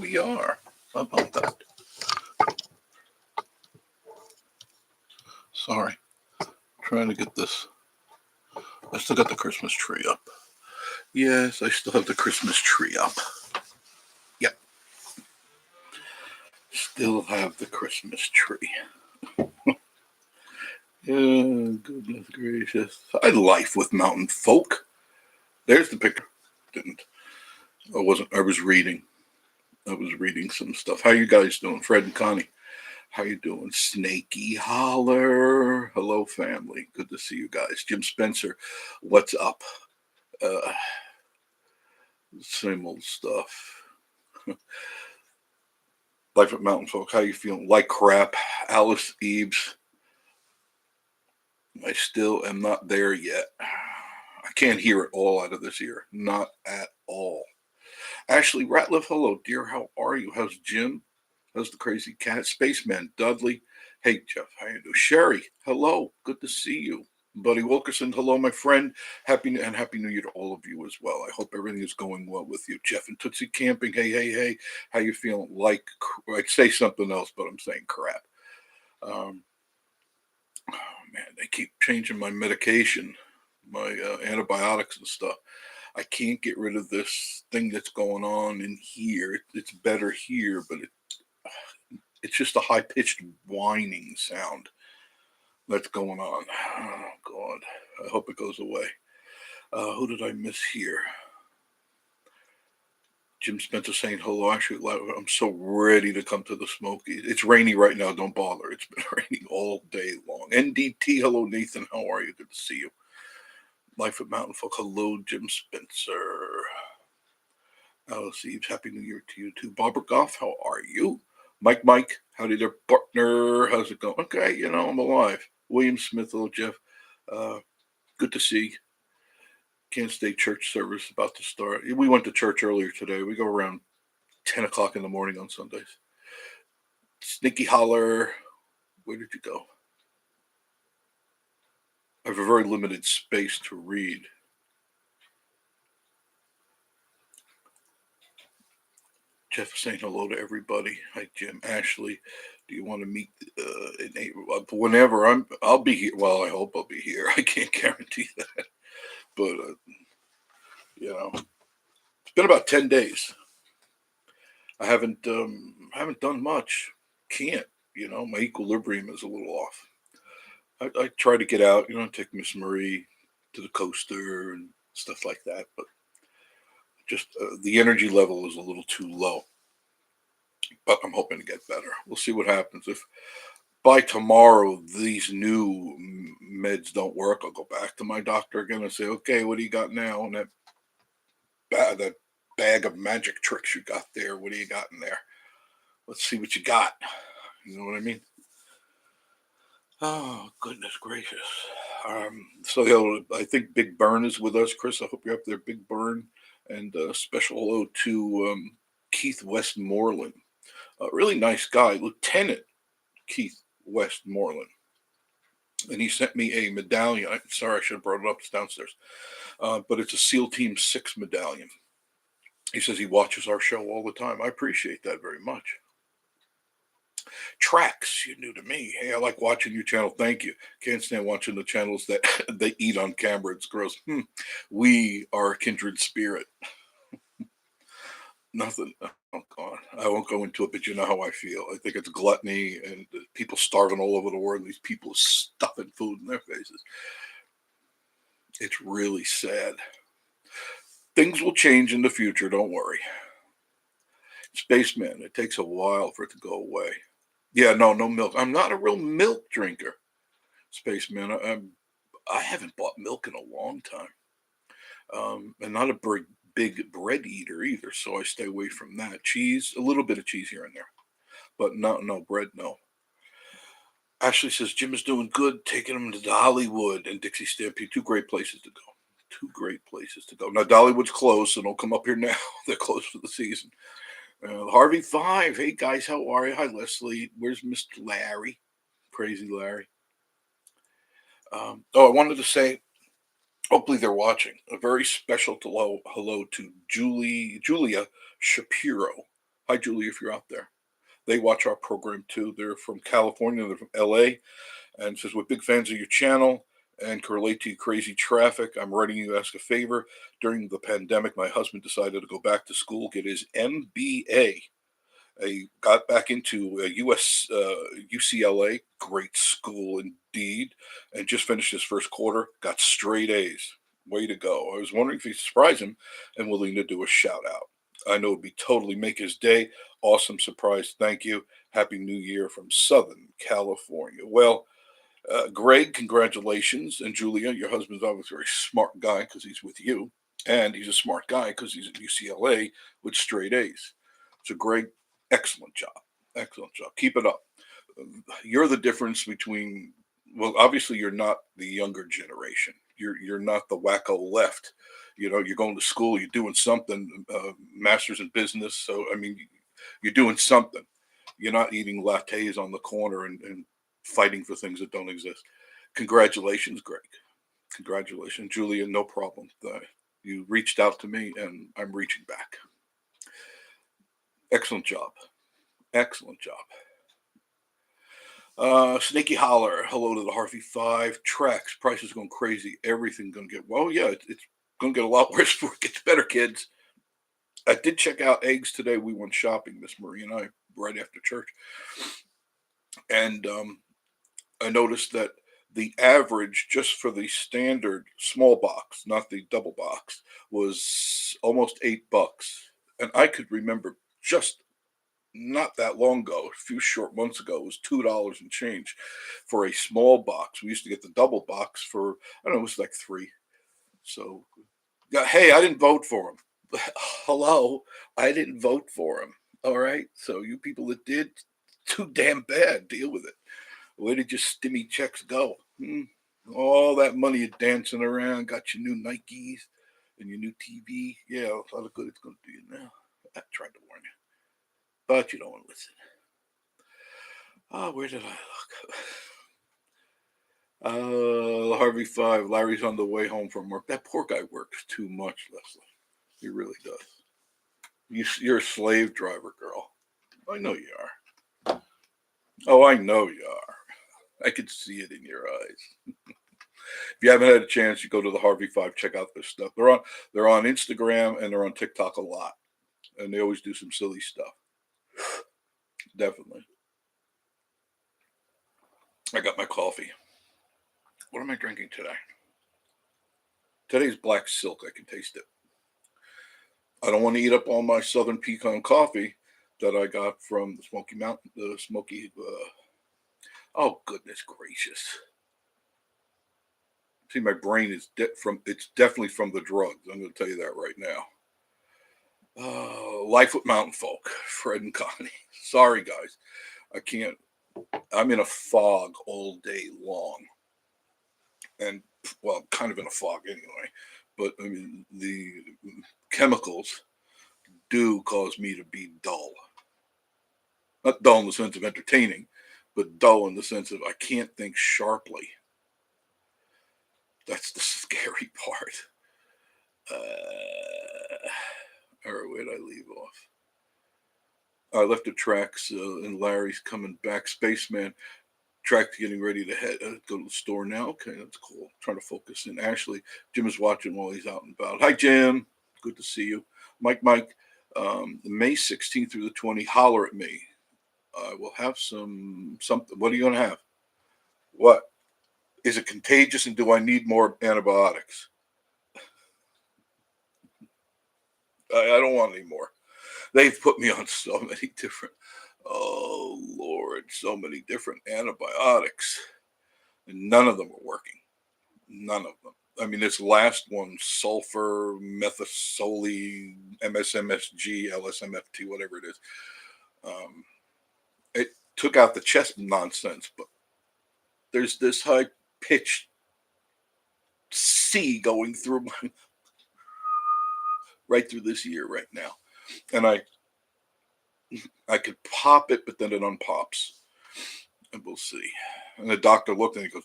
we are. How about that? Sorry. Trying to get this. I still got the Christmas tree up. Yes, I still have the Christmas tree up. Yep. Still have the Christmas tree. Yeah, goodness gracious. I life with mountain folk. There's the picture. I was reading. I was reading some stuff. How you guys doing? Fred and Connie. How you doing? Snaky Holler. Hello, family. Good to see you guys. Jim Spencer, what's up? Same old stuff. Life at Mountain Folk. How you feeling? Like crap. Alice Eves. I still am not there yet. I can't hear it all out of this ear. Not at all. Ashley Ratliff, hello, dear. How are you? How's Jim? How's the crazy cat? Spaceman Dudley. Hey, Jeff. How you doing? Sherry, hello. Good to see you. Buddy Wilkerson, hello, my friend. Happy New Year to all of you as well. I hope everything is going well with you. Jeff and Tootsie Camping. Hey. How you feeling? Like, I'd say something else, but I'm saying crap. Oh, man, they keep changing my medication, my antibiotics and stuff. I can't get rid of this thing that's going on in here. It's better here, but it's just a high-pitched whining sound that's going on. Oh, God. I hope it goes away. Who did I miss here? Jim Spencer saying hello. Actually, I'm so ready to come to the Smokies. It's rainy right now. Don't bother. It's been raining all day long. NDT, hello, Nathan. How are you? Good to see you. Life at Mountain Folk. Hello, Jim Spencer. Alice Eves, Happy New Year to you too. Barbara Goff, how are you? Mike, howdy there, partner. How's it going? Okay, I'm alive. William Smith, hello, Jeff. Good to see. Kansas State church service about to start. We went to church earlier today. We go around 10 o'clock in the morning on Sundays. Sneaky Holler, where did you go? I have a very limited space to read. Jeff is saying hello to everybody. Hi, Jim. Ashley, do you want to meet whenever I'll be here. Well, I hope I'll be here. I can't guarantee that. But, it's been about 10 days. I haven't done much. Can't, my equilibrium is a little off. I try to get out, take Miss Marie to the coaster and stuff like that, but just the energy level is a little too low. But I'm hoping to get better. We'll see what happens. If by tomorrow these new meds don't work, I'll go back to my doctor again and say, okay, what do you got now? And that bag of magic tricks you got there, what do you got in there? Let's see what you got. You know what I mean? Oh, goodness gracious. So I think Big Burn is with us. Chris, I hope you're up there, Big Burn. And special hello to Keith Westmoreland. A really nice guy, Lieutenant Keith Westmoreland. And he sent me a medallion. Sorry, I should have brought it up. It's downstairs. But it's a SEAL Team 6 medallion. He says he watches our show all the time. I appreciate that very much. Tracks, you're new to me. Hey, I like watching your channel. Thank you. Can't stand watching the channels that they eat on camera. It's gross. We are a kindred spirit. Nothing. Oh, God. I won't go into it, but you know how I feel. I think it's gluttony and people starving all over the world. These people stuffing food in their faces. It's really sad. Things will change in the future. Don't worry. Spaceman, it takes a while for it to go away. Yeah, no milk. I'm not a real milk drinker, Spaceman. I haven't bought milk in a long time. And not a big bread eater either, so I stay away from that. Cheese, a little bit of cheese here and there, but no bread, no. Ashley says Jim is doing good, taking him to Dollywood and Dixie Stampede. Two great places to go. Now Dollywood's closed, so don't come up here now. They're closed for the season. Harvey 5. Hey guys, how are you? Hi Leslie. Where's Mr. Larry? Crazy Larry. I wanted to say, hopefully they're watching. A very special hello to Julia Shapiro. Hi, Julie, if you're out there. They watch our program too. They're from California. They're from LA. And says, we're big fans of your channel and can relate to your crazy traffic. I'm writing you to ask a favor. During the pandemic, my husband decided to go back to school, get his MBA. I got back into UCLA, great school indeed, and just finished his first quarter, got straight A's. Way to go. I was wondering if you surprise him and willing to do a shout out. I know it'd be totally make his day. Awesome surprise. Thank you. Happy New Year from Southern California. Well, Greg, congratulations. And Julia, your husband's obviously a very smart guy because he's with you. And he's a smart guy because he's at UCLA with straight A's. So, Greg, excellent job. Excellent job. Keep it up. You're the difference between, well, obviously, you're not the younger generation. You're not the wacko left. You know, you're going to school, you're doing something, master's in business. So, I mean, you're doing something. You're not eating lattes on the corner and fighting for things that don't exist. Congratulations, Greg. Congratulations, Julia. No problem. You reached out to me, and I'm reaching back. Excellent job. Excellent job. Snaky Holler. Hello to the Harvey 5. Tracks. Prices going crazy. Everything going to get, well, yeah, it's going to get a lot worse before it gets better, kids. I did check out eggs today. We went shopping, Miss Marie and I, right after church. And I noticed that the average just for the standard small box, not the double box, was almost $8. And I could remember just not that long ago, a few short months ago, it was $2 and change for a small box. We used to get the double box for, I don't know, it was like $3. So, hey, I didn't vote for him. Hello, I didn't vote for him. All right. So, you people that did, too damn bad. Deal with it. Where did your stimmy checks go? All that money you're dancing around, got your new Nikes and your new TV. Yeah, a lot of good it's going to do you now. I tried to warn you, but you don't want to listen. Oh, where did I look? Harvey 5. Larry's on the way home from work. That poor guy works too much, Leslie. He really does. You're a slave driver, girl. I know you are. Oh, I know you are. I could see it in your eyes. If you haven't had a chance, you go to the Harvey 5, check out their stuff. They're on Instagram and they're on TikTok a lot. And they always do some silly stuff. Definitely. I got my coffee. What am I drinking today? Today's black silk. I can taste it. I don't want to eat up all my Southern pecan coffee that I got from the Smoky Mountain, the Smoky. Oh goodness gracious! See, my brain is it's definitely from the drugs. I'm going to tell you that right now. Life with Mountain Folk, Fred and Connie. Sorry, guys. I can't. I'm in a fog all day long. And, well, I'm kind of in a fog anyway. But, I mean, the chemicals do cause me to be dull. Not dull in the sense of entertaining, but dull in the sense of I can't think sharply. That's the scary part. All right, where did I leave off? I left the tracks and Larry's coming back. Spaceman track's getting ready to go to the store now. Okay, that's cool. Trying to focus in. Ashley, Jim is watching while he's out and about. Hi, Jim. Good to see you. Mike, May 16th through the 20th, holler at me. I will have something. What are you going to have? What? Is it contagious and do I need more antibiotics? I don't want any more. They've put me on so many different, oh Lord, so many different antibiotics. And none of them are working. None of them. I mean, this last one, sulfur, methicillin, MSMSG, LSMFT, whatever it is, it took out the chest nonsense, but there's this high pitched C going through my right through this ear right now. And I could pop it, but then it unpops. And we'll see. And the doctor looked and he goes,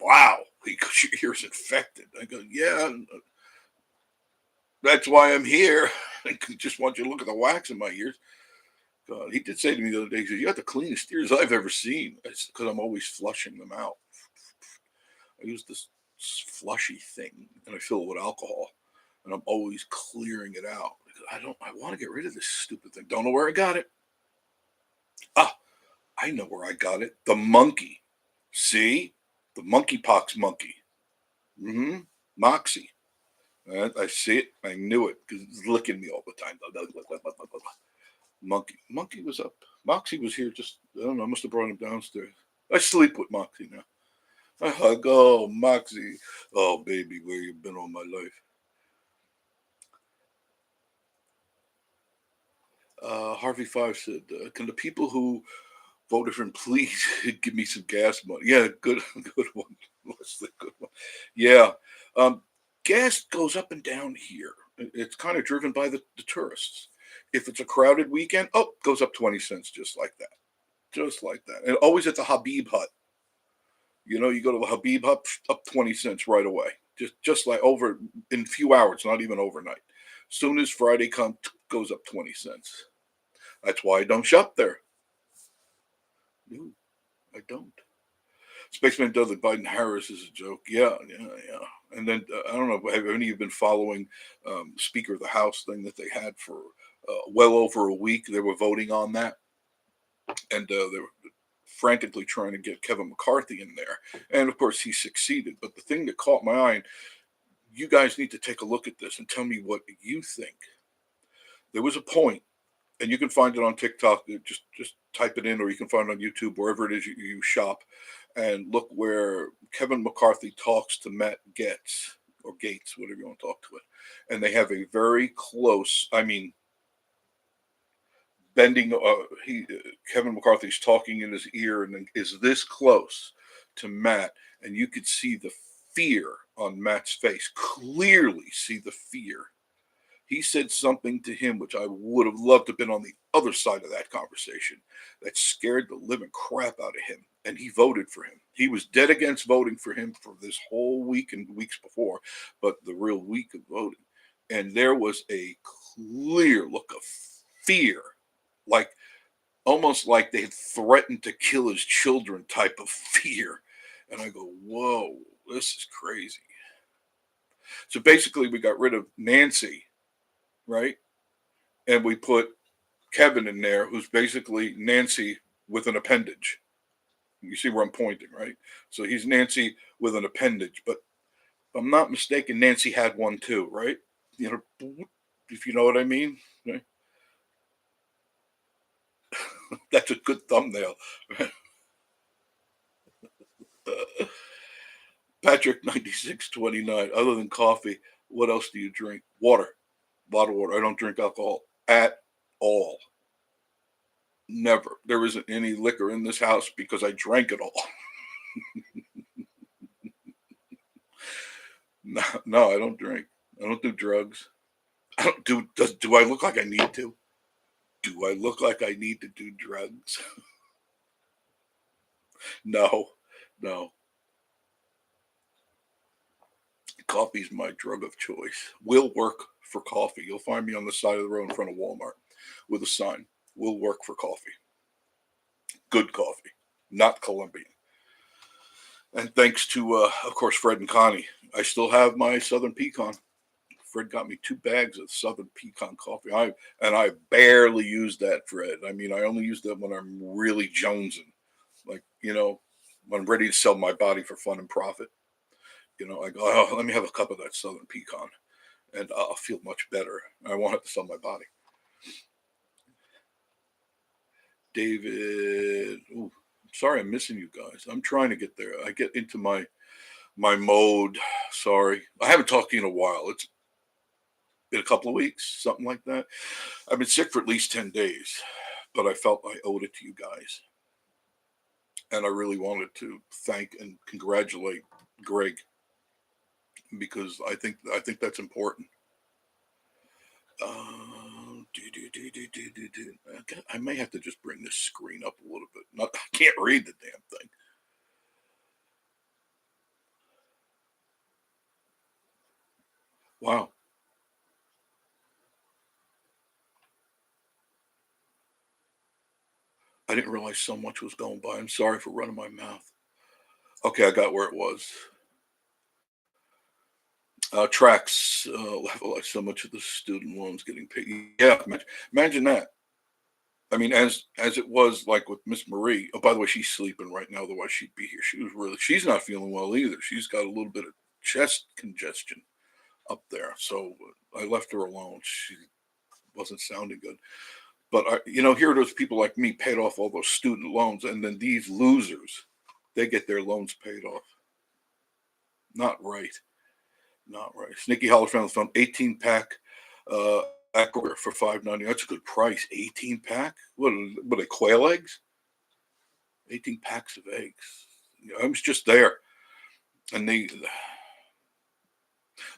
wow, he goes, your ear's infected. I go, yeah. That's why I'm here. I just want you to look at the wax in my ears. God, he did say to me the other day, he says, "You got the cleanest ears I've ever seen." It's because I'm always flushing them out. I use this flushy thing and I fill it with alcohol, and I'm always clearing it out because I want to get rid of this stupid thing. Don't know where I got it. Ah, I know where I got it. The monkey. See? The monkeypox monkey. Mm-hmm. Moxie. I see it. I knew it because it's licking me all the time. Monkey was up. Moxie was here just, I don't know, I must have brought him downstairs. I sleep with Moxie now. I hug, oh, Moxie. Oh, baby, where you been all my life? Harvey Five said, can the people who voted for him please give me some gas money? Yeah, good, good one. What's the good one? Yeah. Um, Gas goes up and down here. It's kind of driven by the tourists. If it's a crowded weekend, oh, goes up 20 cents just like that. Just like that. And always at the Habib Hut. You know, you go to the Habib Hut, up 20 cents right away. Just like over in a few hours, not even overnight. Soon as Friday comes, goes up 20 cents. That's why I don't shop there. No, I don't. Spaceman Dudley Biden Harris is a joke. Yeah, yeah, yeah. And then I don't know, have any of you been following Speaker of the House thing that they had for well over a week? They were voting on that, and they were frantically trying to get Kevin McCarthy in there. And of course, he succeeded. But the thing that caught my eye, and you guys need to take a look at this and tell me what you think. There was a point, and you can find it on TikTok. Just type it in, or you can find it on YouTube, wherever it is you shop, and look where Kevin McCarthy talks to Matt Gaetz or Gates, whatever you want to talk to it, and they have a very close. I mean, bending. Kevin McCarthy's talking in his ear, and is this close to Matt, and you could see the fear on Matt's face. Clearly, see the fear. He said something to him which I would have loved to have been on the other side of that conversation that scared the living crap out of him. And he voted for him. He was dead against voting for him for this whole week and weeks before, but the real week of voting. And there was a clear look of fear, like almost like they had threatened to kill his children type of fear. And I go, whoa, this is crazy. So basically, we got rid of Nancy, right? And we put Kevin in there, who's basically Nancy with an appendage. You see where I'm pointing, right? So he's Nancy with an appendage. But if I'm not mistaken, Nancy had one too, right? You know, if you know what I mean. Right? That's a good thumbnail. Patrick 9629. Other than coffee, what else do you drink? Water. Bottled water. I don't drink alcohol at all. Never. There isn't any liquor in this house because I drank it all. No, no, I don't drink. I don't do drugs. I don't do. Do I look like I need to? Do I look like I need to do drugs? No, no. Coffee's my drug of choice. Will work for coffee. You'll find me on the side of the road in front of Walmart with a sign. Will work for coffee. Good coffee, not Colombian. And thanks to, of course, Fred and Connie, I still have my Southern Pecan. Fred got me 2 bags of Southern Pecan coffee. I barely use that, Fred. I mean, I only use that when I'm really jonesing, like when I'm ready to sell my body for fun and profit. I go, oh, let me have a cup of that Southern Pecan, and I'll feel much better. I won't have to sell my body. David, ooh, sorry, I'm missing you guys. I'm trying to get there. I get into my mode. Sorry, I haven't talked to you in a while. It's been a couple of weeks, something like that. I've been sick for at least 10 days, but I felt I owed it to you guys. And I really wanted to thank and congratulate Greg because I think that's important. I may have to just bring this screen up a little bit. I can't read the damn thing. Wow. I didn't realize so much was going by. I'm sorry for running my mouth. Okay, I got where it was. Tracks level. So much of the student loans getting paid. Yeah, imagine that. I mean, as it was like with Miss Marie. Oh, by the way, she's sleeping right now. Otherwise, she'd be here. She's not feeling well either. She's got a little bit of chest congestion up there. So I left her alone. She wasn't sounding good. But here are those people like me paid off all those student loans, and then these losers, they get their loans paid off. Not right. Not right. Sneaky Holler found the phone 18 pack for $5.90. That's a good price. 18 pack? What are they, quail eggs? 18 packs of eggs. I was just there. And it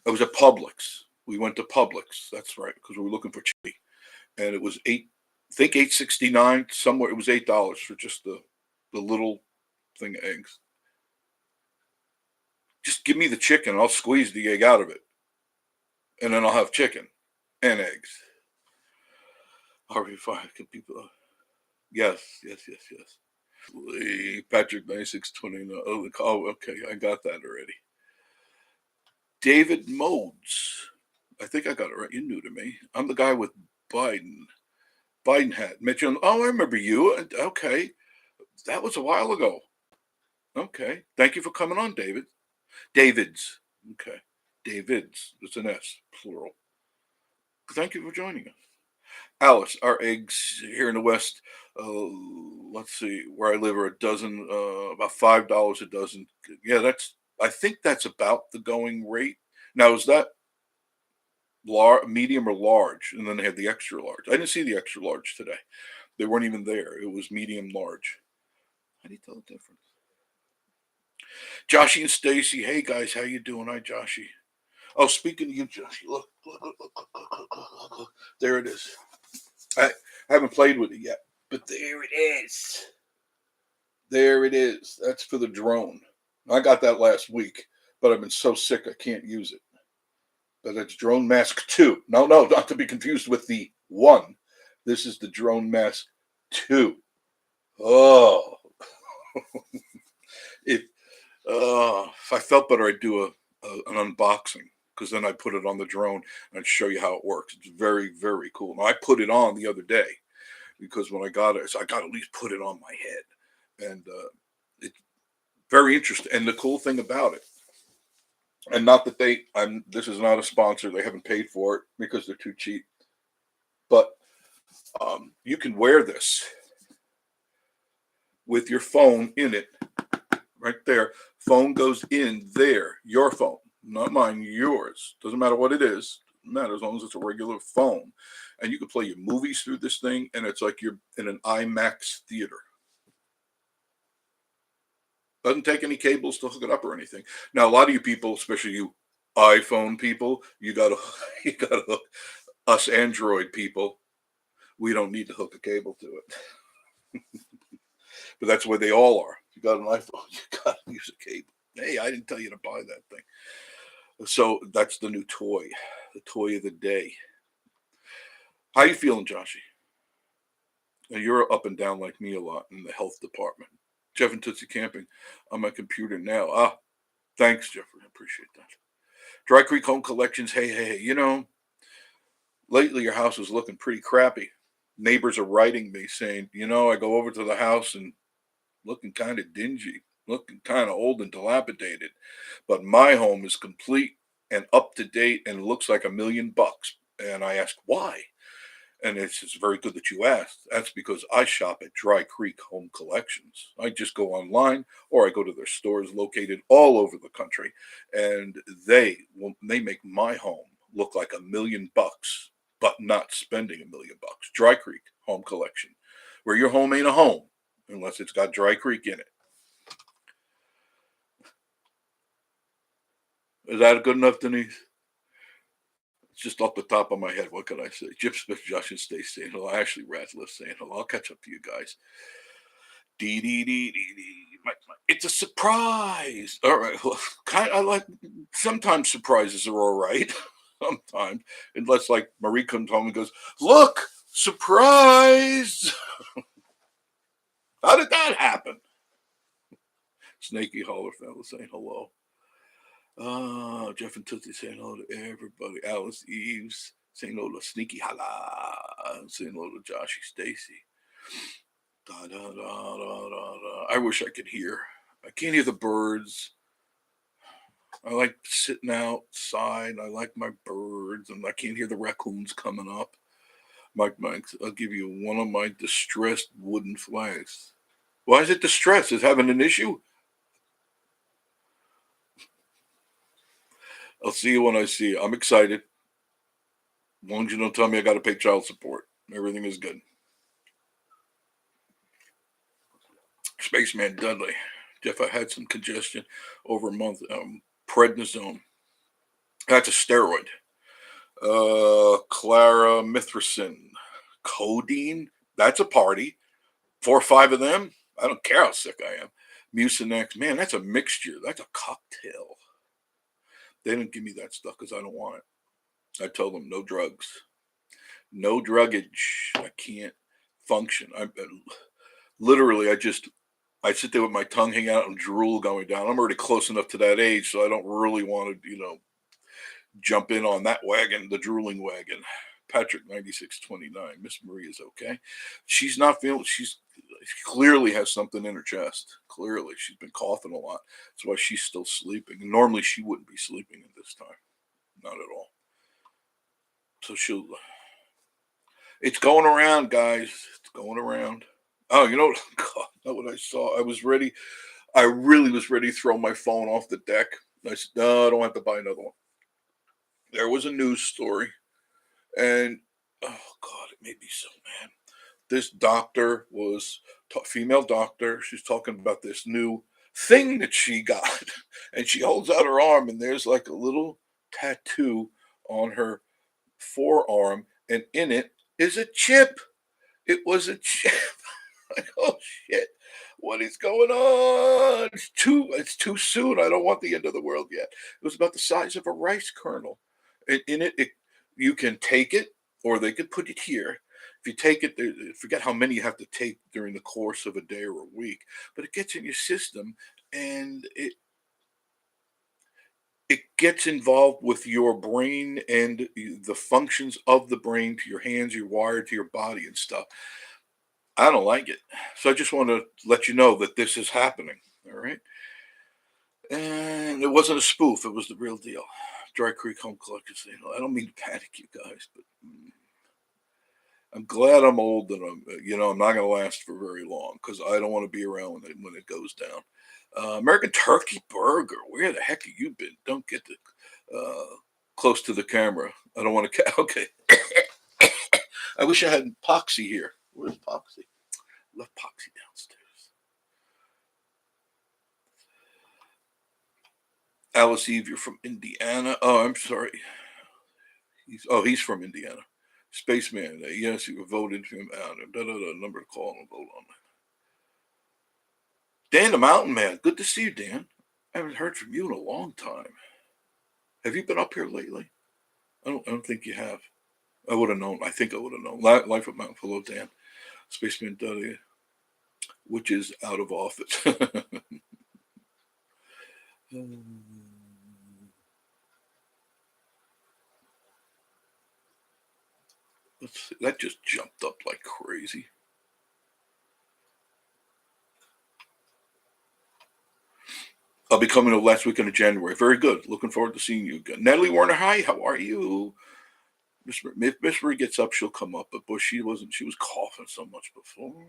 was at Publix. We went to Publix. That's right, because we were looking for chili. And it was $8.69 somewhere. It was $8 for just the little thing of eggs. Just give me the chicken. I'll squeeze the egg out of it. And then I'll have chicken and eggs. RV5 can people. Yes. Patrick 9629. Oh, okay. I got that already. David Modes. I think I got it right. You're new to me. I'm the guy with Biden hat. Mitchell. Oh, I remember you. Okay. That was a while ago. Okay. Thank you for coming on, David. Davids. Okay. Davids. It's an S, plural. Thank you for joining us. Alice, our eggs here in the West, let's see, where I live are a dozen, about $5 a dozen. Yeah, I think that's about the going rate. Now, is that medium or large? And then they have the extra large. I didn't see the extra large today. They weren't even there. It was medium large. How do you tell the difference? Joshy and Stacy, hey guys, how you doing? Hi, Joshy. Oh, speaking of you, Joshy, look. There it is. I haven't played with it yet, but there it is. There it is. That's for the drone. I got that last week, but I've been so sick I can't use it. But it's Drone Mask 2. No, not to be confused with the 1. This is the Drone Mask 2. Oh. If I felt better, I'd do an unboxing, because then I put it on the drone and I'd show you how it works. It's very, very cool. Now, I put it on the other day because when I got it, so I got to at least put it on my head. And it's very interesting. And the cool thing about it, and not that this is not a sponsor. They haven't paid for it because they're too cheap. But you can wear this with your phone in it. Right there. Phone goes in there. Your phone. Not mine, yours. Doesn't matter what it is. Doesn't matter as long as it's a regular phone. And you can play your movies through this thing, and it's like you're in an IMAX theater. Doesn't take any cables to hook it up or anything. Now, a lot of you people, especially you iPhone people, you gotta hook us Android people. We don't need to hook a cable to it. But that's where they all are. You got an iPhone, you got to use a cable. Hey, I didn't tell you to buy that thing. So that's the new toy, the toy of the day. How you feeling, Joshy? Now, you're up and down like me a lot in the health department. Jeff and Tootsie Camping on my computer now. Thanks, Jeffrey. I appreciate that. Dry Creek Home Collections. Hey. Lately your house is looking pretty crappy. Neighbors are writing me saying, I go over to the house and looking kind of dingy, looking kind of old and dilapidated. But my home is complete and up to date and looks like $1 million. And I asked why. And it's very good that you asked. That's because I shop at Dry Creek Home Collections. I just go online or I go to their stores located all over the country. And they make my home look like $1 million, but not spending $1 million. Dry Creek Home Collection, where your home ain't a home unless it's got Dry Creek in it. Is that good enough, Denise? It's just off the top of my head. What can I say? Jip Smith, Josh, and Stay saying hello. Ashley Radcliffe saying hello. I'll catch up to you guys. It's a surprise. All right. Well, I like, sometimes surprises are all right. Sometimes, unless like Marie comes home and goes, "Look, surprise!" How did that happen? Snaky Holler fella saying hello. Jeff and Tootsie saying hello to everybody. Alice Eves saying hello to Sneaky Holla. Saying hello to Joshy Stacy. Da, da, da, da, da, da. I wish I could hear. I can't hear the birds. I like sitting outside. I like my birds, and I can't hear the raccoons coming up. Mike, I'll give you one of my distressed wooden flags. Why is it distressed? Is having an issue? I'll see you when I see you. I'm excited. As long as you don't tell me I got to pay child support. Everything is good. Spaceman Dudley. Jeff, I had some congestion over a month. Prednisone. That's a steroid. Clara Mithrason. Codeine. That's a party. 4 or 5 of them. I don't care how sick I am. Mucinex. Man, that's a mixture. That's a cocktail. They didn't give me that stuff because I don't want it. I told them no drugs. No druggage. I can't function. Literally, I sit there with my tongue hanging out and drool going down. I'm already close enough to that age, so I don't really want to, jump in on that wagon, the drooling wagon. Patrick 9629. Miss Marie is okay. She's not feeling. She clearly has something in her chest. Clearly, she's been coughing a lot. That's why she's still sleeping. Normally, she wouldn't be sleeping at this time. Not at all. So it's going around, guys. It's going around. Oh, you know what? God, know what I saw? I was ready. I really was ready to throw my phone off the deck. I said, no, I don't have to buy another one. There was a news story, and oh God, it made me so mad. This doctor was female doctor. She's talking about this new thing that she got, and she holds out her arm, and there's like a little tattoo on her forearm, and in it is a chip. It was a chip. Like, oh shit, what is going on? It's too soon. I don't want the end of the world yet. It was about the size of a rice kernel. In it, you can take it, or they could put it here. If you take it, forget how many you have to take during the course of a day or a week, but it gets in your system, and it gets involved with your brain and the functions of the brain to your hands, your wire to your body and stuff. I don't like it. So I just want to let you know that this is happening. All right. And it wasn't a spoof, it was the real deal. Dry Creek Home Collectors saying, I don't mean to panic you guys, but I'm glad I'm old and I'm not going to last for very long because I don't want to be around when it goes down. American Turkey Burger, where the heck have you been? Don't get close to the camera. I don't want to. Okay. I wish I had Poxy here. Where's Poxy? Left Poxy downstairs. Alice Eve, you're from Indiana. Oh, I'm sorry. He's from Indiana. Spaceman, yes, you voted him out. Number to call and vote on that. Dan the Mountain Man, good to see you, Dan. I haven't heard from you in a long time. Have you been up here lately? I don't think you have. I would have known. I think I would have known. Life at Mount Hello, Dan. Spaceman W, which is out of office. Let's see. That just jumped up like crazy. I'll be coming the last weekend of January. Very good. Looking forward to seeing you again. Natalie Warner, hi. How are you? If Miss Marie gets up, she'll come up. But boy, she wasn't. She was coughing so much before.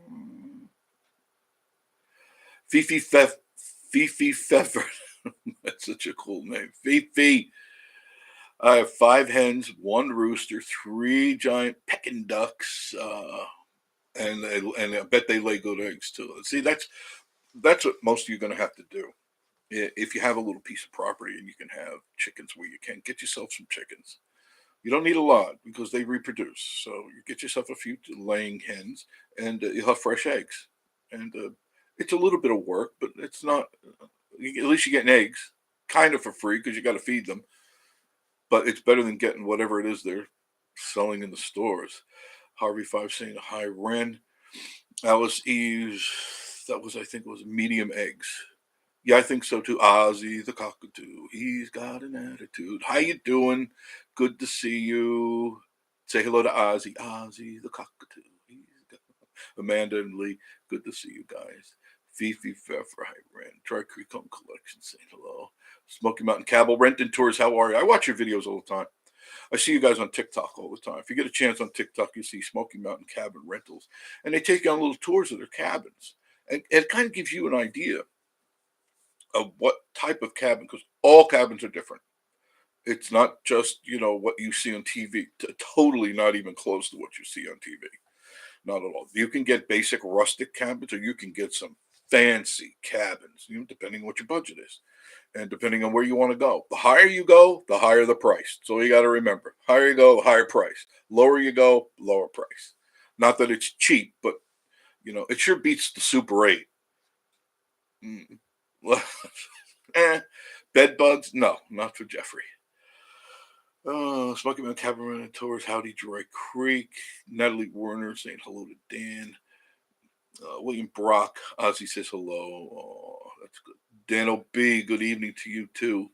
Fifi Pfeffer. That's such a cool name. Fifi. I have 5 hens, 1 rooster, 3 giant Peking ducks, and I bet they lay good eggs too. See, that's what most of you are going to have to do. If you have a little piece of property and you can have chickens where you can, get yourself some chickens. You don't need a lot because they reproduce. So you get yourself a few laying hens, and you'll have fresh eggs. And it's a little bit of work, but it's not. At least you're getting eggs, kind of for free because you got to feed them. But it's better than getting whatever it is they're selling in the stores. Harvey 5 saying hi, Ren. Alice Eves, That was, I think, it was medium eggs. Yeah, I think so too. Ozzy the cockatoo. He's got an attitude. How you doing? Good to see you. Say hello to Ozzy. Ozzy the cockatoo. He's got Amanda and Lee. Good to see you guys. Fifi Pfeffer, hi Ren. Dry Creek Home Collection saying hello. Smoky Mountain Cabell Renton Tours. How are you? I watch your videos all the time. I see you guys on TikTok all the time. If you get a chance on TikTok, you see Smoky Mountain Cabin Rentals, and they take you on little tours of their cabins, and it kind of gives you an idea of what type of cabin, because all cabins are different. It's not just what you see on TV. Totally not even close to what you see on TV. Not at all. You can get basic rustic cabins, or you can get some fancy cabins, depending on what your budget is, and depending on where you want to go. The higher you go, the higher the price. So you got to remember: higher you go, higher price. Lower you go, lower price. Not that it's cheap, but it sure beats the Super 8. Mm. Bed bugs? No, not for Jeffrey. Smoky Mountain Cabin Tours, Howdy Dry Creek. Natalie Warner saying hello to Dan. William Brock, Ozzy says hello. Oh, that's good. Dan O.B., good evening to you too.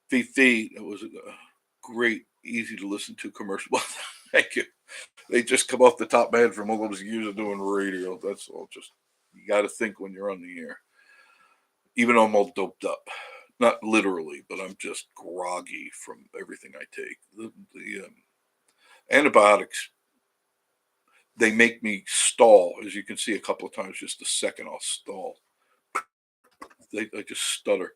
Fifi, that was a great, easy to listen to commercial. Well, thank you. They just come off the top of my head from all those years of doing radio. That's all. Just you got to think when you're on the air. Even though I'm all doped up, not literally, but I'm just groggy from everything I take. The antibiotics, they make me stall, as you can see a couple of times. Just a second, I'll stall. I just stutter.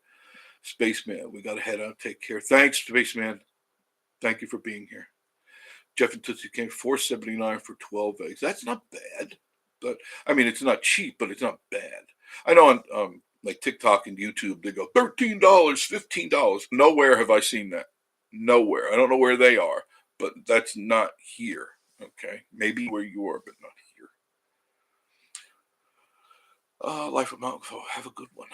Spaceman, we got to head out. Take care. Thanks, Spaceman. Thank you for being here. Jeff and Tootsie came $4.79 for 12 eggs. That's not bad, but I mean it's not cheap, but it's not bad. I know on like TikTok and YouTube they go $13, $15. Nowhere have I seen that. Nowhere. I don't know where they are, but that's not here. Okay, maybe where you are, but not here. Life of Mountain Folk. Have a good one.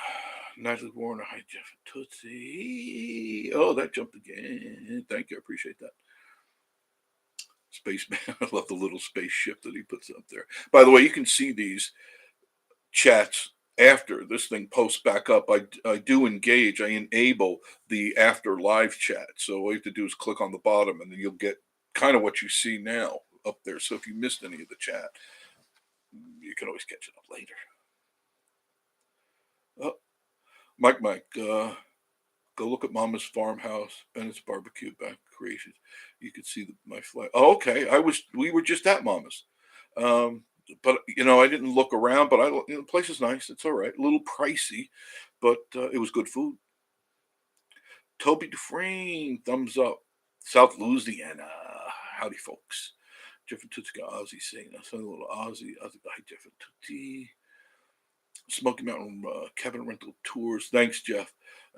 Natalie Warner. Hi, Jeff and Tootsie. Oh, that jumped again. Thank you. I appreciate that. Spaceman. I love the little spaceship that he puts up there. By the way, you can see these chats after this thing posts back up. I do engage. I enable the after live chat. So all you have to do is click on the bottom, and then you'll get kind of what you see now up there. So if you missed any of the chat, you can always catch it up later. Oh, Mike, go look at Mama's Farmhouse, Bennett's Barbecue Back Creations. You could see my flag. Oh, okay. We were just at Mama's. But I didn't look around, but the place is nice. It's all right. A little pricey, but it was good food. Toby Dufresne, thumbs up. South Louisiana. Howdy, folks. Jeff and Tootsie got Ozzy saying, I said a little Ozzy. Hi, Jeff and Tootsie. Smoky Mountain cabin rental tours. Thanks, Jeff.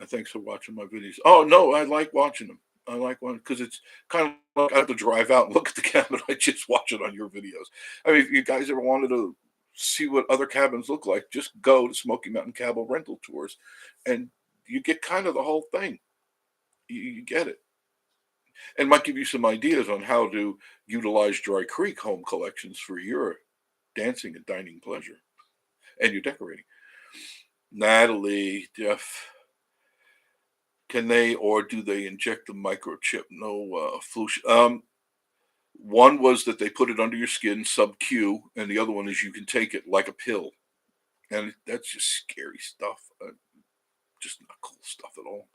Thanks for watching my videos. Oh, no, I like watching them. I like one because it's kind of like I have to drive out and look at the cabin. I just watch it on your videos. I mean, if you guys ever wanted to see what other cabins look like, just go to Smoky Mountain Cabin Rental Tours and you get kind of the whole thing. You get it. And might give you some ideas on how to utilize Dry Creek home collections for your dancing and dining pleasure and your decorating. Natalie, Jeff, can they or do they inject the microchip? No flu. One was that they put it under your skin, sub Q, and the other one is you can take it like a pill, and that's just scary stuff. Just not cool stuff at all.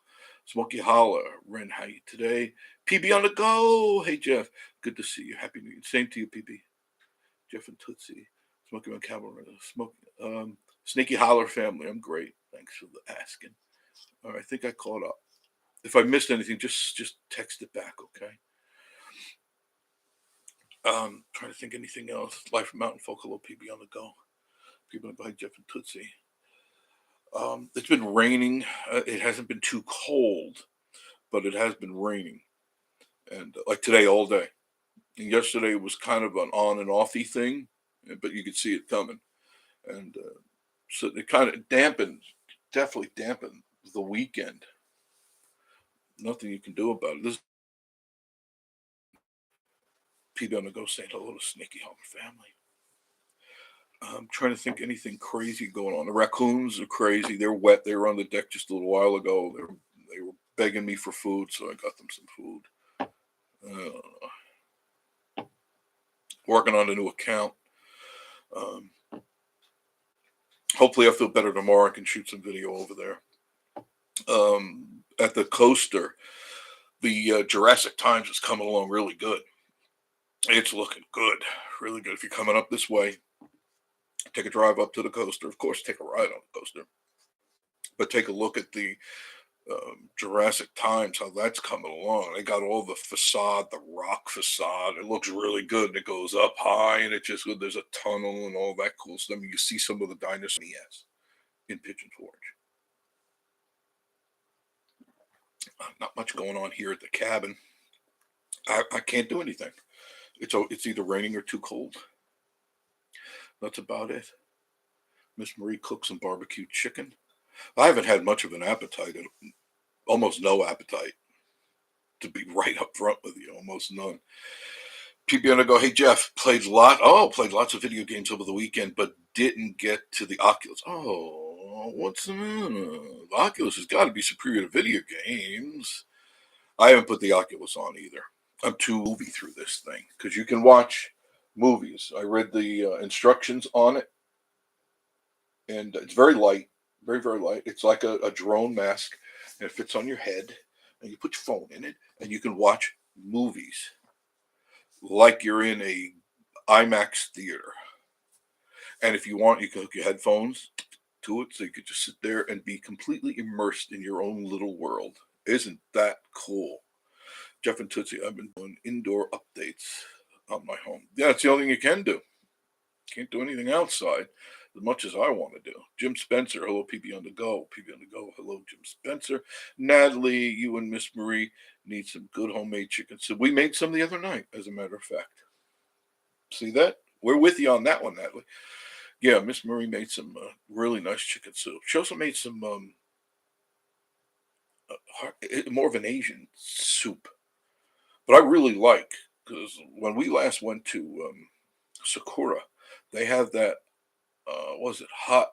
Smoky Holler, Ren, how you today? PB on the go. Hey Jeff, good to see you. Happy New Year. Same to you, PB. Jeff and Tootsie, Smoky Mountain Cabin, Sneaky Holler family. I'm great. Thanks for the asking. All right, I think I caught up. If I missed anything, just text it back, okay? Trying to think anything else. Life from Mountain Folk, hello, PB on the go. People by Jeff and Tootsie. It's been raining. It hasn't been too cold, but it has been raining, and like today all day. And yesterday was kind of an on and offy thing, but you could see it coming, and so it kind of definitely dampened the weekend. Nothing you can do about it. This PB on the go saying hello to Sneaky Home family. I'm trying to think anything crazy going on. The raccoons are crazy. They're wet. They were on the deck just a little while ago. They were begging me for food, so I got them some food. Working on a new account. Hopefully, I feel better tomorrow. I can shoot some video over there. At the coaster, the Jurassic Times is coming along really good. It's looking good, really good. If you're coming up this way, take a drive up to the coaster. Of course, take a ride on the coaster, but take a look at the Jurassic Times, how that's coming along. They got all the facade, the rock facade. It looks really good. And it goes up high, and it just there's a tunnel and all that cool stuff. I mean, you see some of the dinosaurs in Pigeon Forge. Not much going on here at the cabin. I can't do anything. It's either raining or too cold. That's about it. Miss Marie cooks some barbecue chicken. I haven't had much of an appetite, almost no appetite, to be right up front with you, almost none. People are gonna go, hey Jeff, played lots of video games over the weekend, but didn't get to the Oculus. Oh, what's the Oculus has got to be superior to video games. I haven't put the Oculus on either. I'm too movie through this thing because you can watch movies. I read the instructions on it, and it's very light, very, very light. It's like a drone mask, and it fits on your head, and you put your phone in it, and you can watch movies like you're in a IMAX theater. And if you want, you can hook your headphones to it, so you could just sit there and be completely immersed in your own little world. Isn't that cool? Jeff and Tootsie, I've been doing indoor updates on my home. Yeah, it's the only thing you can do. Can't do anything outside as much as I want to do. Jim Spencer, hello, PB on the go. PB on the go, hello, Jim Spencer. Natalie, you and Miss Marie need some good homemade chicken soup. We made some the other night, as a matter of fact. See that? We're with you on that one, Natalie. Yeah, Miss Marie made some really nice chicken soup. She also made some more of an Asian soup. But I really like, because when we last went to Sakura, they have that, was it hot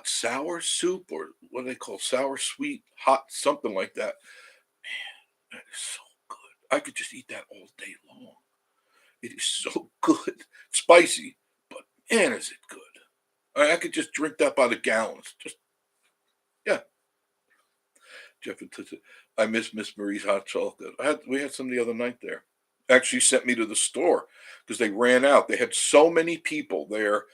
sour soup, or what do they call sour sweet hot something like that. Man, that is so good. I could just eat that all day long. It is so good. Spicy, but man, is it good. I could just drink that by the gallons. Just, yeah. Jeff and Tootsie. I miss Miss Marie's hot chocolate. We had some the other night there. Actually sent me to the store because they ran out. They had so many people there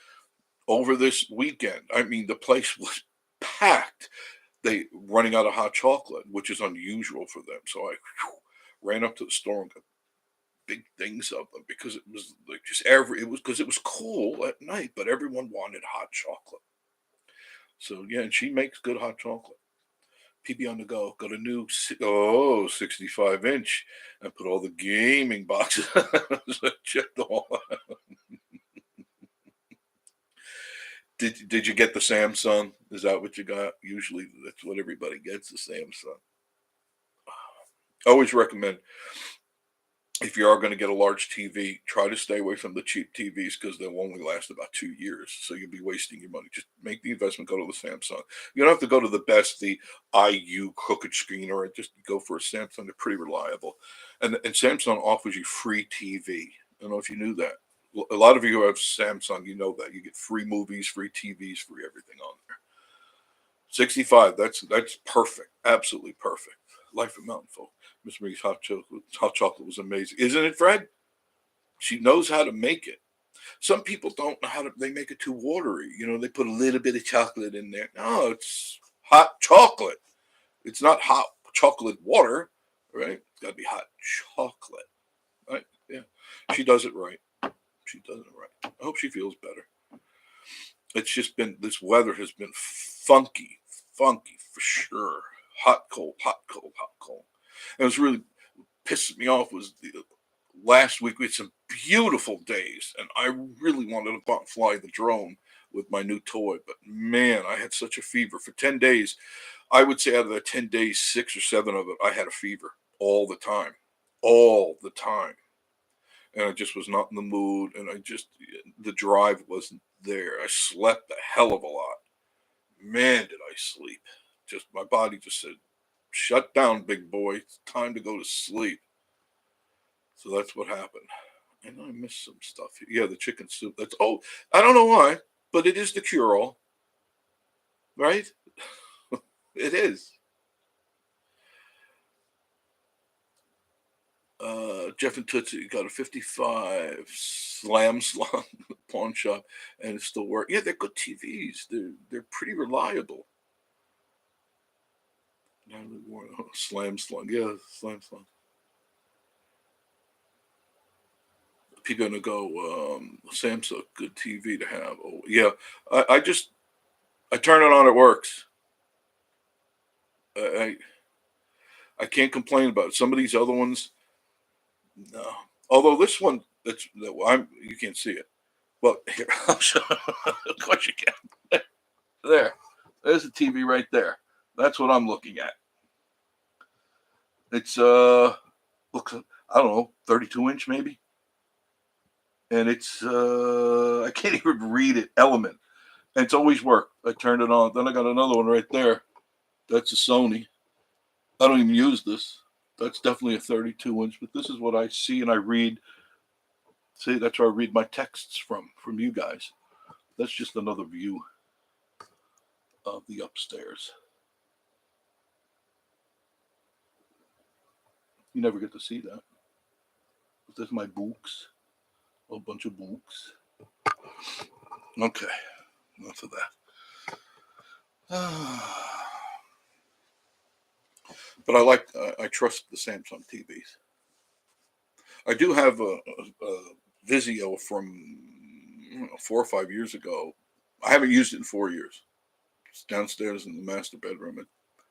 over this weekend. I mean, the place was packed. They running out of hot chocolate, which is unusual for them. So I ran up to the store and got big things of them because it was like it was cool at night, but everyone wanted hot chocolate. So yeah, and she makes good hot chocolate. PB on the go. Got a new 65-inch and put all the gaming boxes. So checked all. Did you get the Samsung? Is that what you got? Usually that's what everybody gets, the Samsung. I always recommend, if you are going to get a large TV, try to stay away from the cheap TVs because they'll only last about 2 years. So you'll be wasting your money. Just make the investment, go to the Samsung. You don't have to go to the best, the IU crooked screen, or just go for a Samsung. They're pretty reliable. And Samsung offers you free TV. I don't know if you knew that. A lot of you who have Samsung, you know that. You get free movies, free TVs, free everything on there. 65, that's perfect. Absolutely perfect. Life of Mountain Folk. Miss Marie's hot chocolate was amazing. Isn't it, Fred? She knows how to make it. Some people don't know how to, they make it too watery. They put a little bit of chocolate in there. No, it's hot chocolate. It's not hot chocolate water, right? It's got to be hot chocolate, right? Yeah. She does it right. She does it right. I hope she feels better. It's just been, this weather has been funky for sure. Hot, cold, hot, cold, hot, cold. And it was really pissing me off was the last week we had some beautiful days, and I really wanted to fly the drone with my new toy, but man, I had such a fever for 10 days. I would say out of the 10 days, 6 or 7 of it, I had a fever all the time, and I just was not in the mood, and the drive wasn't there. I slept a hell of a lot. Man, did I sleep. Just my body just said, shut down, big boy. It's time to go to sleep. So that's what happened. I know I missed some stuff. Yeah, the chicken soup. That's I don't know why, but it is the cure all, right? It is. Jeff and Tootsie got a 55 slam pawn shop, and it still works. Yeah, they're good TVs. They're pretty reliable. Slam. Yeah, slam. People gonna go. Samsung, good TV to have. Oh yeah, I turn it on. It works. I can't complain about it. Some of these other ones, no. Although this one, you can't see it. But here, I'll show. Of course you can. There's the TV right there. That's what I'm looking at. It's looks, I don't know, 32-inch maybe, and it's I can't even read it. Element, and it's always worked. I turned it on. Then I got another one right there. That's a Sony. I don't even use this. That's definitely a 32-inch, but this is what I see and I read. See, that's where I read my texts from you guys. That's just another view of the upstairs. You never get to see that. But there's my books. A bunch of books. Okay, enough of that. But I trust the Samsung TVs. I do have a Vizio from 4 or 5 years ago. I haven't used it in 4 years. It's downstairs in the master bedroom. It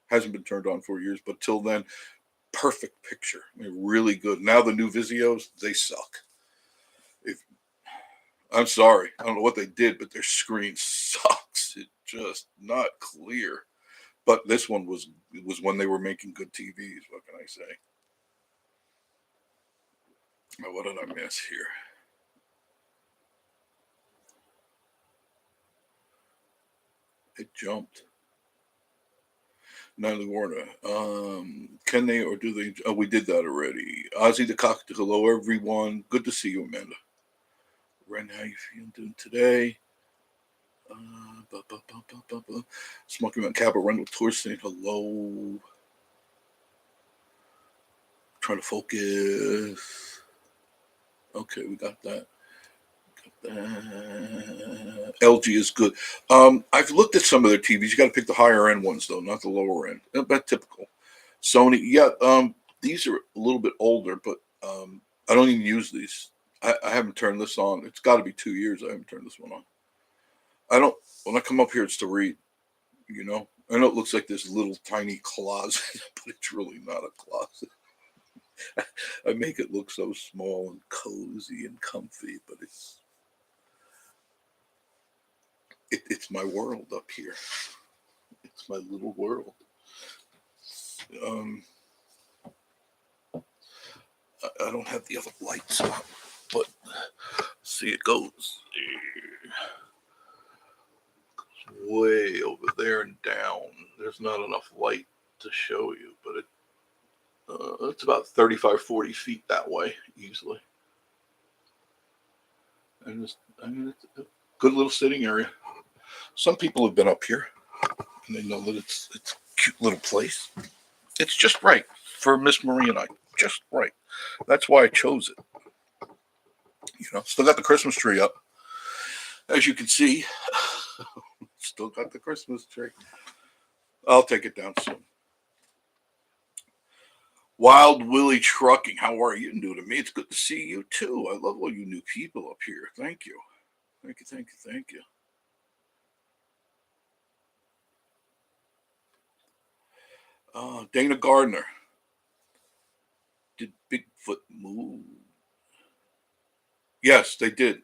hasn't been turned on for years, but till then, perfect picture. I mean, really good. Now the new Vizios, they suck. I'm sorry, I don't know what they did, but their screen sucks. It's just not clear. But this one was when they were making good TVs. What can I say? Oh, what did I miss here? It jumped. Natalie Warner. Can they or do they? Oh, we did that already. Ozzy the Cocktail. Hello, everyone. Good to see you, Amanda. Ren, how you feeling doing today? Smoky Mountain Capital Rental Tour saying hello. Trying to focus. Okay, we got that. LG is good. I've looked at some of their TVs. You got to pick the higher end ones though, not the lower end. That's typical. Sony, yeah. These are a little bit older, but I don't even use these. I haven't turned this on. It's got to be 2 years. I haven't turned this one on. I don't. When I come up here, it's to read. You know, I know it looks like this little tiny closet, but it's really not a closet. I make it look so small and cozy and comfy, but it's my world up here. It's my little world. I don't have the other lights on, but see, it goes way over there and down. There's not enough light to show you, but it's about 35, 40 feet that way easily. And it's a good little sitting area. Some people have been up here and they know that it's a cute little place. It's just right for Miss Marie and I. Just right. That's why I chose it. You know, still got the Christmas tree up. As you can see, still got the Christmas tree. I'll take it down soon. Wild Willie Trucking, how are you doing to me? It's good to see you too. I love all you new people up here. Thank you. Thank you, thank you, thank you. Dana Gardner. Did Bigfoot move? Yes, they did.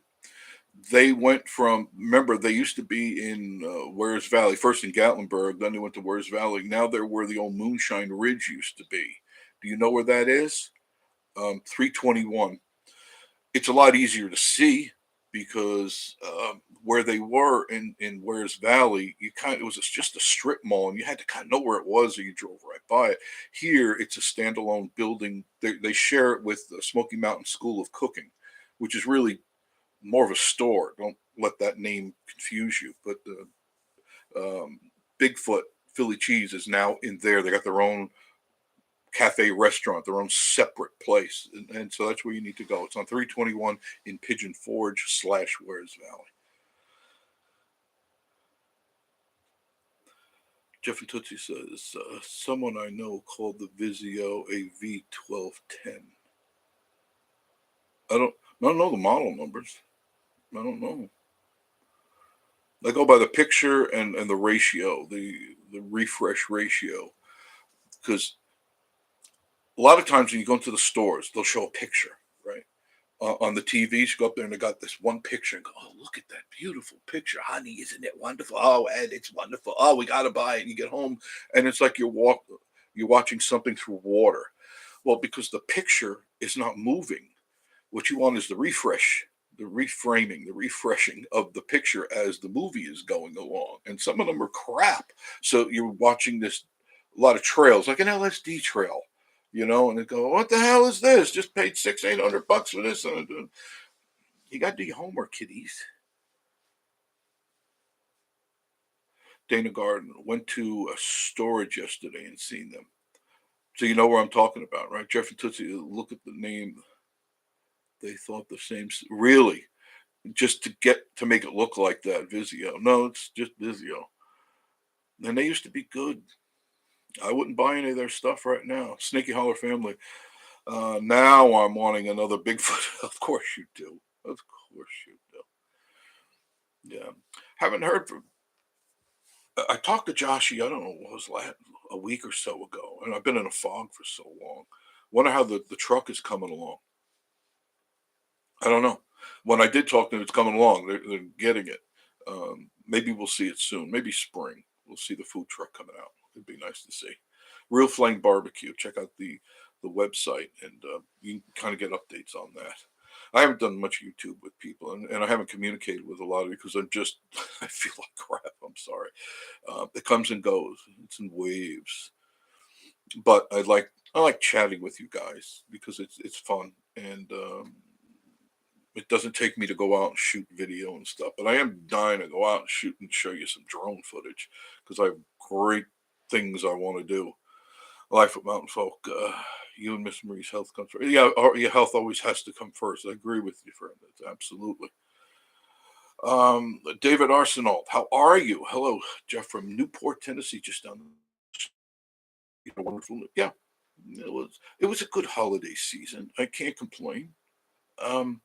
They went from, remember, they used to be in Wears Valley, first in Gatlinburg, then they went to Wears Valley. Now they're where the old Moonshine Ridge used to be. Do you know where that is? 321. It's a lot easier to see. because where they were in Wares Valley, it was just a strip mall, and you had to kind of know where it was, or you drove right by it. Here, it's a standalone building. They share it with the Smoky Mountain School of Cooking, which is really more of a store. Don't let that name confuse you. But Bigfoot Philly cheese is now in there. They got their own cafe restaurant, their own separate place, and so that's where you need to go. It's on 321 in Pigeon Forge / Wares Valley. Jeff and Tootsie says, someone I know called the Vizio a V1210. I don't know the model numbers. I don't know. I go by the picture and the ratio, the refresh ratio, because a lot of times when you go into the stores, they'll show a picture, right? On the TVs, you go up there and they got this one picture and go, oh, look at that beautiful picture, honey, isn't it wonderful? Oh, Ed, it's wonderful. Oh, we got to buy it. And you get home and it's like you're watching something through water. Well, because the picture is not moving. What you want is the refresh, the reframing, the refreshing of the picture as the movie is going along. And some of them are crap. So you're watching this, a lot of trails, like an LSD trail, and they go, what the hell is this? Just paid $600-800 for this. You got to do your homework, kiddies. Dana Garden went to a storage yesterday and seen them. So you know where I'm talking about, right? Jeff and Tootsie, look at the name. They thought the same. Really? Just to make it look like that, Vizio. No, it's just Vizio. And they used to be good. I wouldn't buy any of their stuff right now. Snaky Holler family. Now I'm wanting another Bigfoot. Of course you do. Of course you do. Yeah. Haven't heard from. I talked to Joshy, I don't know what was a week or so ago, and I've been in a fog for so long. Wonder how the truck is coming along. I don't know. When I did talk to them, it's coming along. They're getting it. Maybe we'll see it soon. Maybe spring. We'll see the food truck coming out. It'd be nice to see. Real Flame Barbecue. Check out the website, and you can kind of get updates on that. I haven't done much YouTube with people, and I haven't communicated with a lot of you because I feel like crap. I'm sorry. It comes and goes. It's in waves. But I like chatting with you guys because it's fun, and it doesn't take me to go out and shoot video and stuff. But I am dying to go out and shoot and show you some drone footage because I have great things I want to do. Life with Mountain Folk. You and Miss Marie's health comes first. Yeah, your health always has to come first. I agree with you, friend. That's absolutely. David Arsenault, how are you? Hello, Jeff from Newport, Tennessee, just down. Wonderful. Yeah, it was a good holiday season. I can't complain. Um,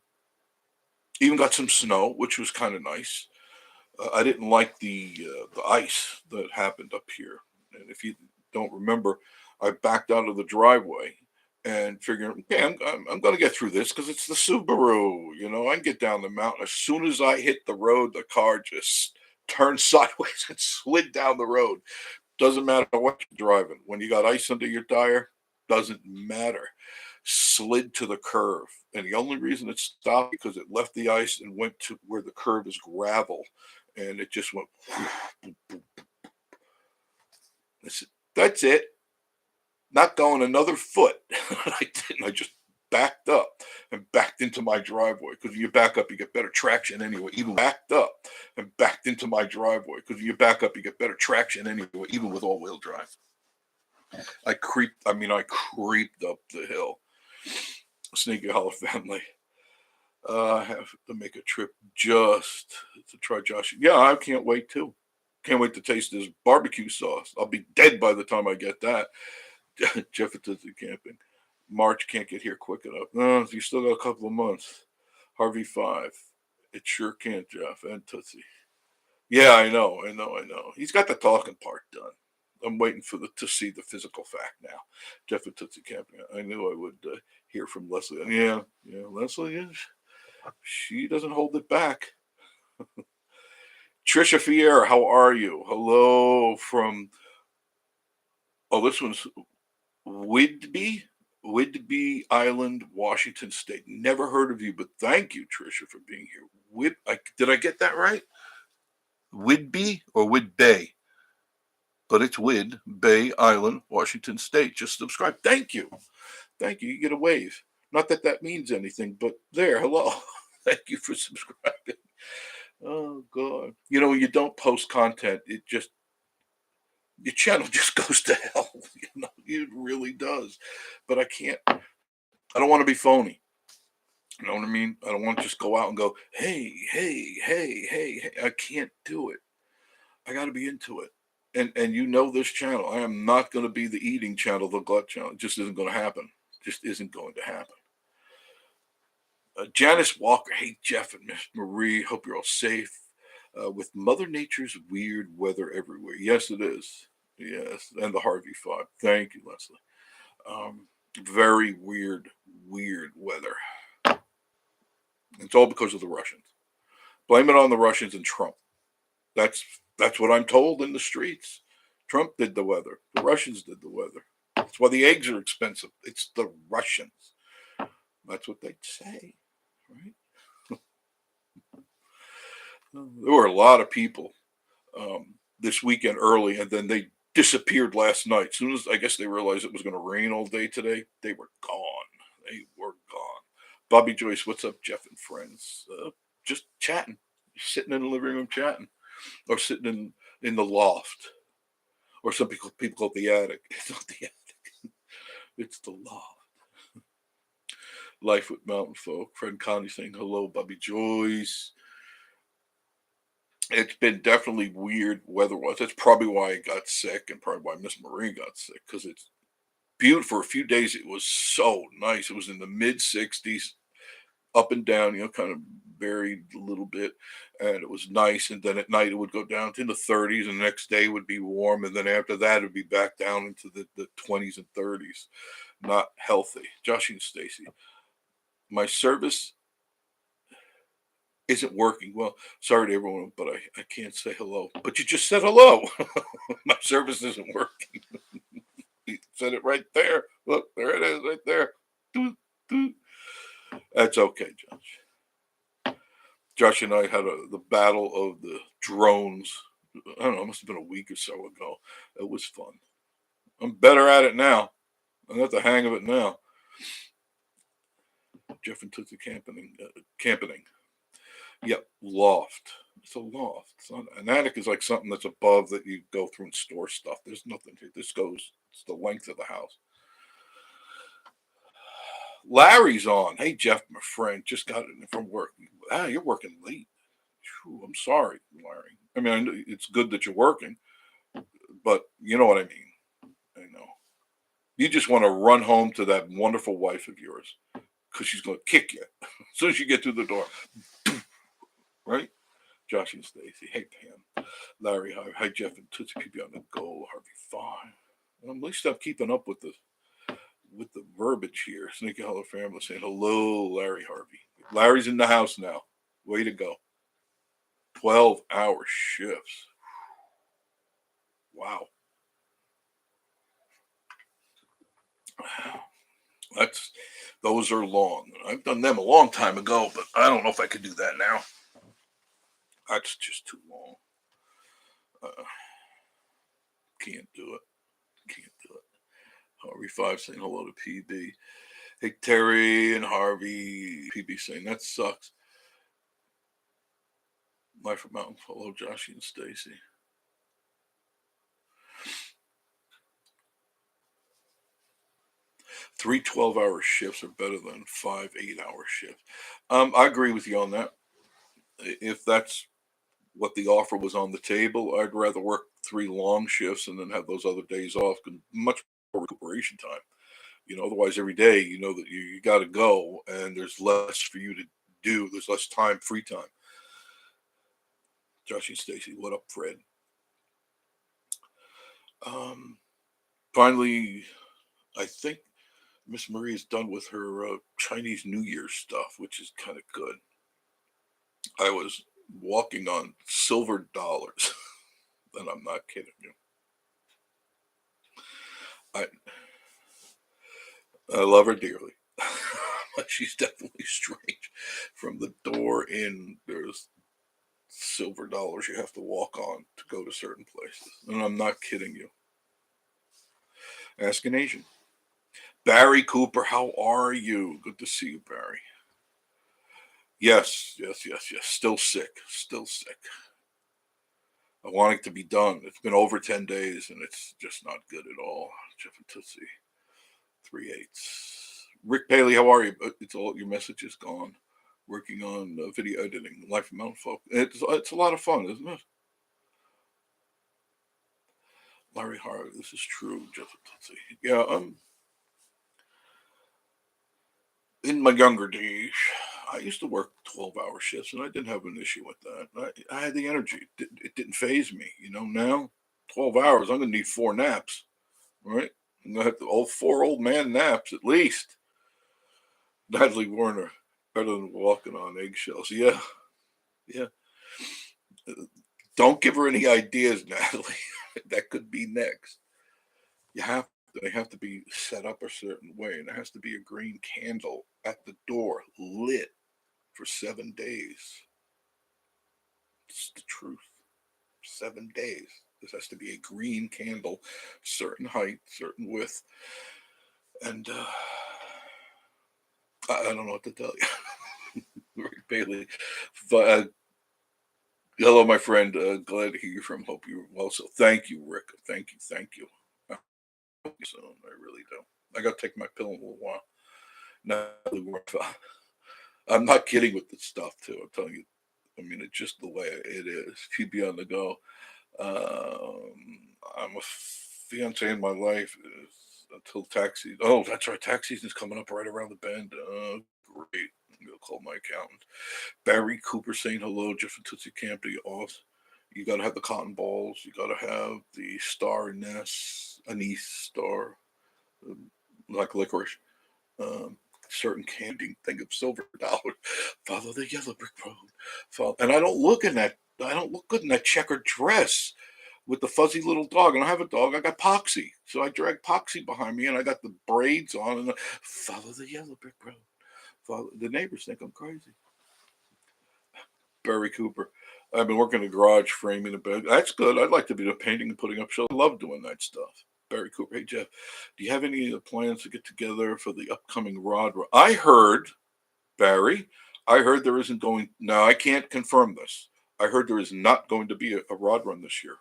Even got some snow, which was kind of nice. I didn't like the ice that happened up here, and if you don't remember, I backed out of the driveway and figured, okay, I'm going to get through this because it's the Subaru. I can get down the mountain. As soon as I hit the road, the car just turned sideways and slid down the road. Doesn't matter what you're driving. When you got ice under your tire, doesn't matter. Slid to the curve. And the only reason it stopped because it left the ice and went to where the curve is gravel. And it just went. I said, that's it. Not going another foot. I didn't. I just backed up and backed into my driveway. Because when you back up, you get better traction anyway. Even backed up and backed into my driveway. Because when you back up, you get better traction anyway, even with all-wheel drive. I creeped up the hill. Sneaky Hollow family. I have to make a trip just to try Josh. Yeah, I can't wait too. Can't wait to taste this barbecue sauce. I'll be dead by the time I get that. Jeff at Tootsie Camping. March can't get here quick enough. No, you still got a couple of months. Harvey 5. It sure can't, Jeff and Tootsie. Yeah, I know. He's got the talking part done. I'm waiting to see the physical fact now. Jeff at Tootsie Camping. I knew I would hear from Leslie. Yeah, Leslie is. She doesn't hold it back. Trisha Fier, how are you? Hello from. Oh, this one's Whidbey. Whidbey Island, Washington State. Never heard of you, but thank you, Tricia, for being here. Did I get that right? Whidbey or Whidbey? But it's Whidbey Island, Washington State. Just subscribe. Thank you. Thank you. You get a wave. Not that that means anything, but there, hello. Thank you for subscribing. Oh, God. You know, when you don't post content, your channel just goes to hell. You know, it really does. But I don't want to be phony. You know what I mean? I don't want to just go out and go, hey, hey, hey, hey, hey. I can't do it. I got to be into it. And you know this channel. I am not going to be the eating channel, the glut channel. It just isn't going to happen. Just isn't going to happen. Janice Walker, hey, Jeff and Miss Marie, hope you're all safe. With Mother Nature's weird weather everywhere. Yes, it is. Yes, and the Harvey 5. Thank you, Leslie. Very weird weather. It's all because of the Russians. Blame it on the Russians and Trump. That's what I'm told in the streets. Trump did the weather. The Russians did the weather. That's why the eggs are expensive. It's the Russians. That's what they say, right? There were a lot of people this weekend early, and then they disappeared last night. As soon as I guess they realized it was going to rain all day today, they were gone. They were gone. Bobby Joyce, what's up, Jeff and friends? Just chatting, sitting in the living room chatting, or sitting in the loft, or some people call it the attic. It's not the attic. It's the loft. Life with Mountain Folk. Friend Connie saying hello, Bobby Joyce. It's been definitely weird weather-wise. That's probably why I got sick, and probably why Miss Marie got sick, because it's beautiful. For a few days, it was so nice. It was in the mid-60s, up and down, you know, kind of varied a little bit, and it was nice. And then at night, it would go down to the 30s, and the next day would be warm, and then after that, it would be back down into the 20s and 30s. Not healthy. Josh and Stacy, my service isn't working. Well, sorry to everyone, but I can't say hello. But you just said hello. My service isn't working. You said it right there. Look, there it is right there. That's okay, Josh. Josh and I had the battle of the drones. I don't know, it must have been a week or so ago. It was fun. I'm better at it now. I got the hang of it now. Jeff and Tootsie camping. Yep, loft. It's a loft. It's not, an attic is like something that's above that you go through and store stuff. There's nothing here. It's the length of the house. Larry's on. Hey, Jeff, my friend, just got in from work. You're working late. Whew, I'm sorry, Larry. I mean, it's good that you're working, but you know what I mean. I know. You just want to run home to that wonderful wife of yours because she's going to kick you as soon as you get through the door. Right? Josh and Stacy. Hey, Pam. Larry, hi, Jeff and Tootsie Pee on the go. Harvey, fine. Well, at least I'm keeping up with the verbiage here. Sneaky Hollow family saying hello, Larry Harvey. Larry's in the house now. Way to go. 12-hour shifts. Wow. Those are long. I've done them a long time ago, but I don't know if I could do that now. That's just too long. Can't do it. Harvey 5 saying hello to PB. Hey, Terry and Harvey. PB saying that sucks. Life from Mountain. Hello, Joshy and Stacy. Three 12-hour shifts are better than 5 8-hour shifts. I agree with you on that. If that's what the offer was on the table, I'd rather work 3 long shifts and then have those other days off. Much more recuperation time. You know, otherwise every day, you know that you got to go and there's less for you to do. There's less time, free time. Josh and Stacy, what up, Fred? Finally, I think Miss Marie is done with her Chinese New Year stuff, which is kind of good. I was walking on silver dollars, and I'm not kidding you. I love her dearly. But she's definitely strange. From the door in, there's silver dollars you have to walk on to go to certain places. And I'm not kidding you. Ask an Asian. Barry Cooper, how are you? Good to see you, Barry. Yes, yes, yes, yes. Still sick. Still sick. I want it to be done. It's been over 10 days and it's just not good at all. Jeff and Tootsie. 3/8. Rick Paley, how are you? It's all your message is gone. Working on video editing, Life of Mountain Folk. It's a lot of fun, isn't it? Larry Hart, this is true. Jeff and Tootsie. Yeah, in my younger days, I used to work 12-hour shifts and I didn't have an issue with that. I had the energy. It didn't phase me. Now 12 hours, I'm going to need 4 naps, right? I'm going to have the 4 old man naps at least. Natalie Warner, better than walking on eggshells. Yeah, yeah. Don't give her any ideas, Natalie. That could be next. You have they have to be set up a certain way, and there has to be a green candle at the door lit for 7 days. It's the truth. 7 days. This has to be a green candle, certain height, certain width, and I don't know what to tell you. Rick Bailey, but hello, my friend. Glad to hear you from. Hope you're well. So, thank you, Rick. Thank you, thank you. I hope you soon. I really do. I got to take my pill in a little while. I'm not kidding with this stuff too. I'm telling you. I mean, it's just the way it is. She'd be on the go. I'm a fiance in my life until tax season. Oh, that's right. Tax season's coming up right around the bend. Great. I'm gonna call my accountant. Barry Cooper saying hello. Jeff and Tootsie Camp to you all. You got to have the cotton balls. You got to have the star anise star, like licorice. Um, Certain candy thing of silver dollars. Follow the yellow brick road. And I don't look in that. I don't look good in that checkered dress with the fuzzy little dog. I don't have a dog. I got Poxy, so I drag Poxy behind me, and I got the braids on. And follow the yellow brick road. The neighbors think I'm crazy. Barry Cooper. I've been working in the garage framing a bed. That's good. I'd like to be the painting and putting up shows. I love doing that stuff. Barry Cooper. Hey, Jeff, do you have any plans to get together for the upcoming rod run? I heard, Barry, I heard there isn't going. Now, I can't confirm this. I heard there is not going to be a rod run this year,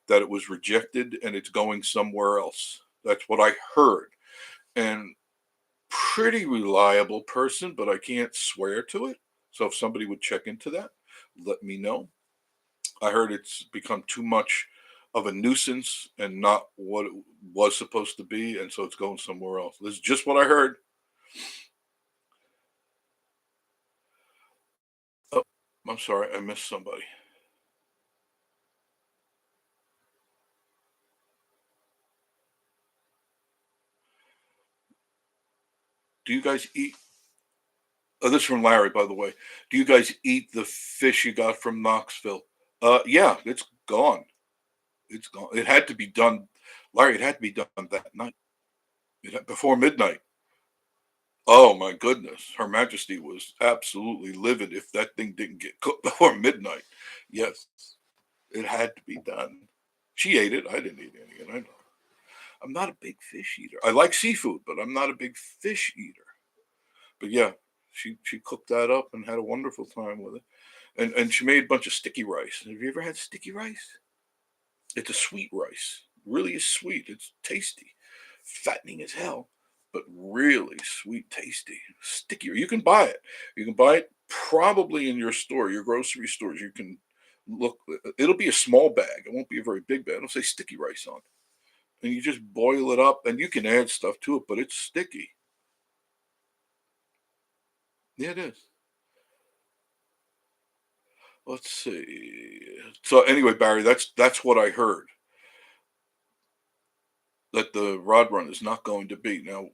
that it was rejected and it's going somewhere else. That's what I heard. And pretty reliable person, but I can't swear to it. So if somebody would check into that, let me know. I heard it's become too much of a nuisance and not what it was supposed to be, and so it's going somewhere else. This is just what I heard. Oh, I'm sorry, I missed somebody. Do you guys eat? Oh, this is from Larry, by the way. Do you guys eat the fish you got from Knoxville? Yeah, it's gone. It's gone. It had to be done, Larry. It had to be done that night, before midnight. Oh my goodness, Her Majesty was absolutely livid if that thing didn't get cooked before midnight. Yes, it had to be done. She ate it. I didn't eat any, and I know I'm not a big fish eater. I like seafood, but I'm not a big fish eater. But yeah, she cooked that up and had a wonderful time with it. And she made a bunch of sticky rice. Have you ever had sticky rice? It's a sweet rice. Really is sweet. It's tasty, fattening as hell, but really sweet, tasty, sticky. You can buy it. You can buy it probably in your store, your grocery stores. You can look. It'll be a small bag. It won't be a very big bag. It'll say sticky rice on it, and you just boil it up, and you can add stuff to it, but it's sticky. Yeah, it is. Let's see. So anyway, Barry, that's what I heard, that the rod run is not going to be. Now,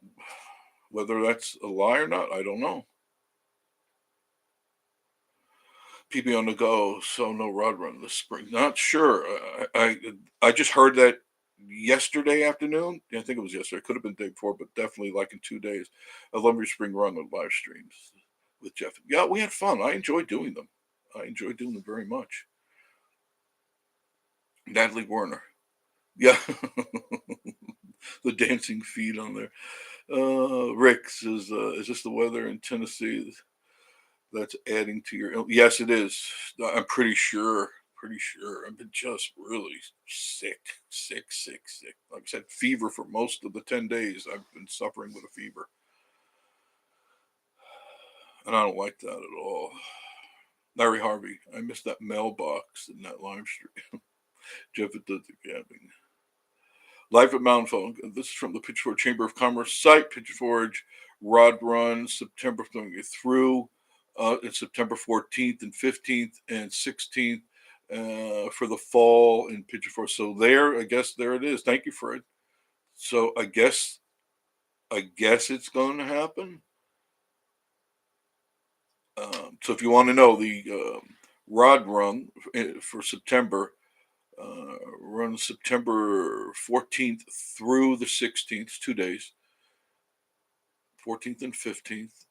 whether that's a lie or not, I don't know. PB on the go, so no rod run this spring. Not sure. I just heard that yesterday afternoon. Yeah, I think it was yesterday. It could have been the day before, but definitely like in 2 days. A Lumber Spring Run on live streams with Jeff. Yeah, we had fun. I enjoyed doing them. I enjoyed doing them very much. Natalie Werner. Yeah. The dancing feet on there. Rick says, is this the weather in Tennessee that's adding to your? Yes, it is. I'm pretty sure. Pretty sure. I've been just really sick, sick, sick, sick. Like I said, fever for most of the 10 days. I've been suffering with a fever, and I don't like that at all. Larry Harvey, I missed that mailbox in that live stream. Jeff at the camping. Life at Mountain Folk. This is from the Pitchfork Chamber of Commerce site. Pitchfork Rod Run, September through. It's September 14th and 15th and 16th for the fall in Pitchfork. So there, I guess there it is. Thank you, Fred. So I guess it's going to happen. So if you want to know, the Rod Run for September runs September 14th through the 16th, 2 days, 14th and 15th.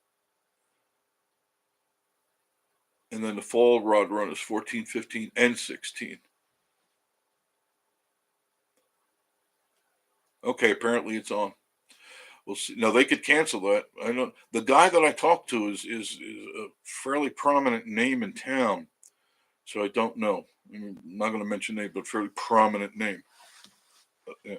And then the fall Rod Run is 14, 15, and 16. Okay, apparently it's on. We'll see. Now they could cancel that. I know the guy that I talked to is a fairly prominent name in town, so I don't know. I'm not going to mention name, but fairly prominent name. But, yeah.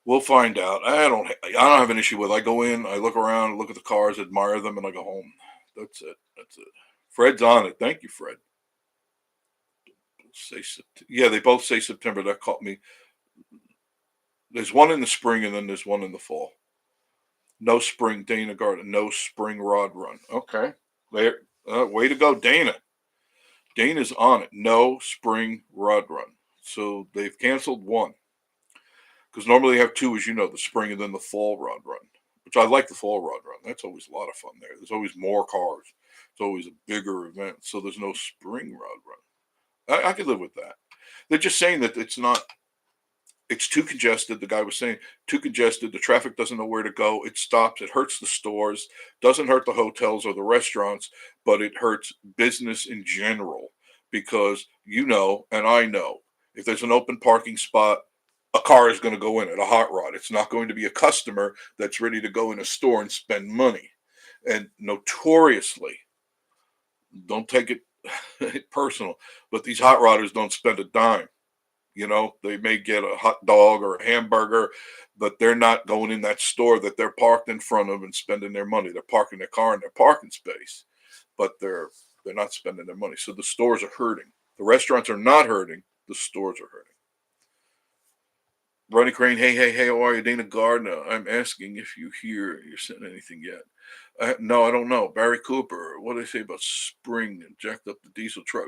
We'll find out. I don't have an issue with it. I go in, I look around, look at the cars, admire them, and I go home. That's it. That's it. Fred's on it. Thank you, Fred. Yeah, they both say September. That caught me. There's one in the spring and then there's one in the fall. No spring Dana Garden. No spring Rod Run. Okay. There. Way to go, Dana. Dana's on it. No spring Rod Run. So they've canceled one. Because normally they have two, as you know, the spring and then the fall Rod Run. Which I like the fall Rod Run. That's always a lot of fun there. There's always more cars. It's always a bigger event. So there's no spring Rod Run. I could live with that. They're just saying that it's too congested. The guy was saying too congested. The traffic doesn't know where to go. It stops. It hurts the stores. Doesn't hurt the hotels or the restaurants, but it hurts business in general because you know, and I know, if there's an open parking spot, a car is going to go in it, a hot rod. It's not going to be a customer that's ready to go in a store and spend money. And notoriously, don't take it personal, but these hot rodders don't spend a dime. You know, they may get a hot dog or a hamburger, but they're not going in that store that they're parked in front of and spending their money. They're parking their car in their parking space, but they're not spending their money. So the stores are hurting. The restaurants are not hurting. The stores are hurting. Ronnie Crane, hey, how are you? Dana Gardner, I'm asking if you sent anything yet. No, I don't know. Barry Cooper, what did they say about spring and jacked up the diesel truck?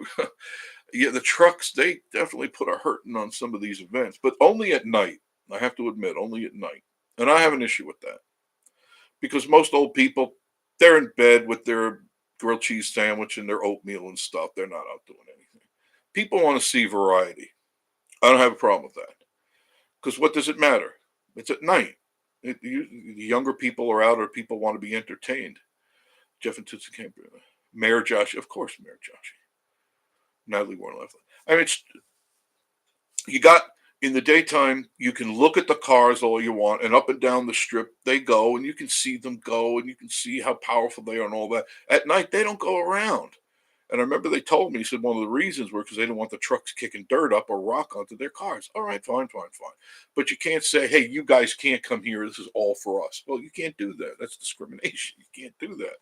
Yeah, the trucks, they definitely put a hurting on some of these events, but only at night. I have to admit, only at night. And I have an issue with that because most old people, they're in bed with their grilled cheese sandwich and their oatmeal and stuff. They're not out doing anything. People want to see variety. I don't have a problem with that because what does it matter? It's at night. The younger people are out or people want to be entertained. Jeff and Tootsie Camp. Mayor Josh, of course, Mayor Josh. Natalie Warren left. I mean, you got in the daytime, you can look at the cars all you want, and up and down the strip they go, and you can see them go, and you can see how powerful they are and all that. At night, they don't go around. And I remember they told me, he said one of the reasons were because they didn't want the trucks kicking dirt up or rock onto their cars. All right, fine. But you can't say, hey, you guys can't come here. This is all for us. Well, you can't do that. That's discrimination. You can't do that.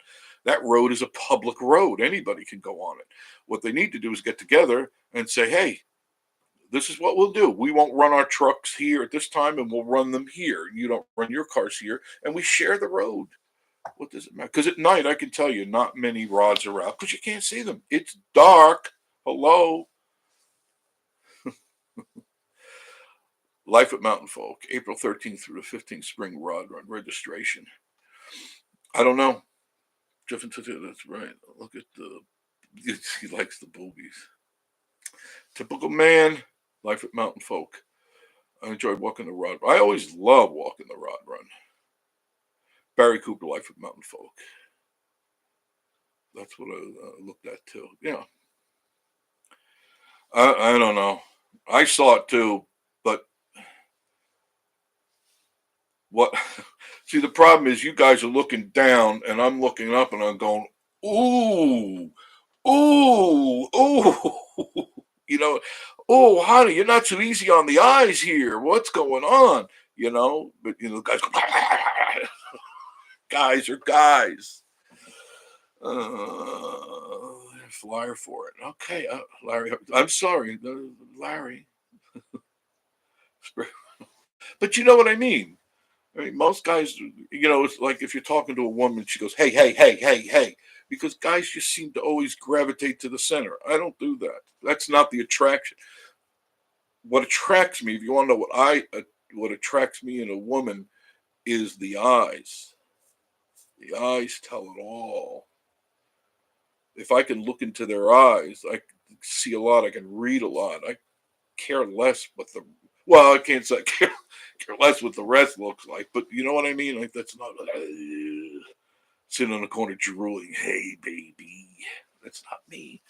That road is a public road. Anybody can go on it. What they need to do is get together and say, hey, this is what we'll do. We won't run our trucks here at this time and we'll run them here. You don't run your cars here and we share the road. What does it matter? Because at night, I can tell you, not many rods are out because you can't see them. It's dark. Hello. Life at Mountain Folk, April 13th through the 15th, spring rod run registration. I don't know. Jeff and Tita, that's right. Look at he likes the boobies. Typical man. Life at Mountain Folk. I enjoy walking the rod. I always love walking the rod run. Barry Cooper, Life of Mountain Folk. That's what I looked at too. Yeah. I don't know. I saw it too, but what? See, the problem is you guys are looking down, and I'm looking up, and I'm going, ooh, ooh, ooh. You know, oh, honey, you're not so easy on the eyes here. What's going on? But guys, guys are guys. Flyer for it. Okay, Larry. I'm sorry, Larry. But you know what I mean. I mean, most guys, it's like if you're talking to a woman, she goes, "Hey, hey, hey, hey, hey," because guys just seem to always gravitate to the center. I don't do that. That's not the attraction. What attracts me, if you want to know what attracts me in a woman, is the eyes. The eyes tell it all. If I can look into their eyes, I can see a lot. I can read a lot. I care less what I can't say care less what the rest looks like, but you know what I mean? Like, that's not sitting on the corner drooling. Hey, baby. That's not me.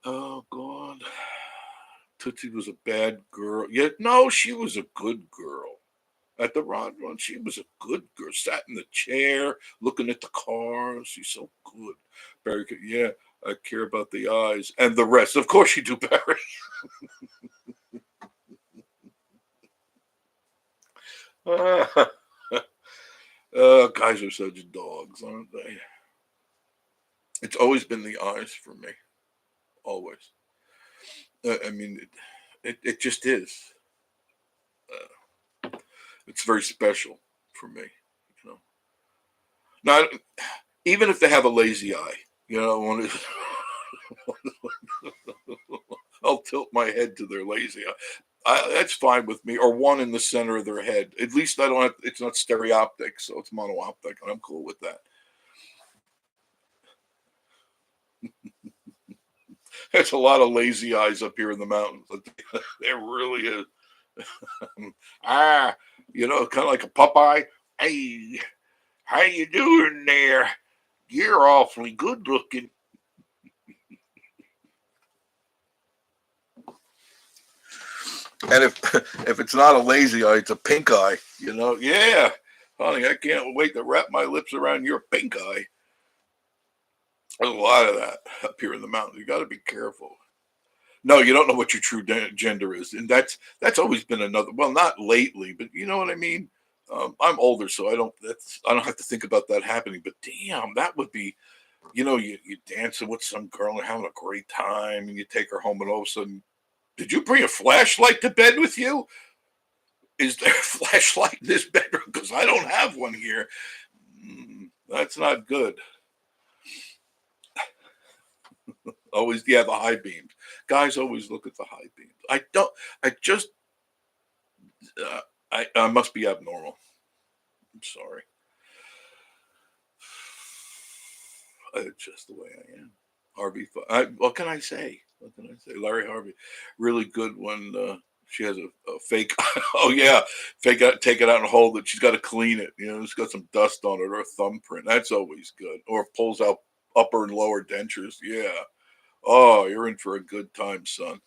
Oh, God. Tootsie was a bad girl. Yeah, no, she was a good girl. At the rod run, she was a good girl. Sat in the chair, looking at the cars. She's so good. Barry, yeah, I care about the eyes and the rest. Of course you do, Barry. Guys are such dogs, aren't they? It's always been the eyes for me. Always. I mean, it just is. It's very special for me. You know. Now, even if they have a lazy eye, when I'll tilt my head to their lazy eye. That's fine with me. Or one in the center of their head. At least I don't have. It's not stereoptic, so it's monooptic, and I'm cool with that. There's a lot of lazy eyes up here in the mountains. There really is. Ah, kind of like a Popeye. Hey, how you doing there? You're awfully good looking. And if it's not a lazy eye, it's a pink eye. Yeah, honey, I can't wait to wrap my lips around your pink eye. There's a lot of that up here in the mountains. You got to be careful. No, you don't know what your true gender is, and that's always been another. Well, not lately, but you know what I mean. I'm older, so I don't have to think about that happening. But damn, that would be. You dancing with some girl and having a great time, and you take her home, and all of a sudden, did you bring a flashlight to bed with you? Is there a flashlight in this bedroom? Because I don't have one here. That's not good. Always, yeah, the high beams. Guys always look at the high beams. I don't. I just. I must be abnormal. I'm sorry. It's just the way I am. Harvey. What can I say? What can I say? Larry Harvey, really good when she has a fake. Oh yeah, fake out, take it out and hold it. She's got to clean it. It's got some dust on it or a thumbprint. That's always good. Or pulls out upper and lower dentures. Yeah. Oh, you're in for a good time, son.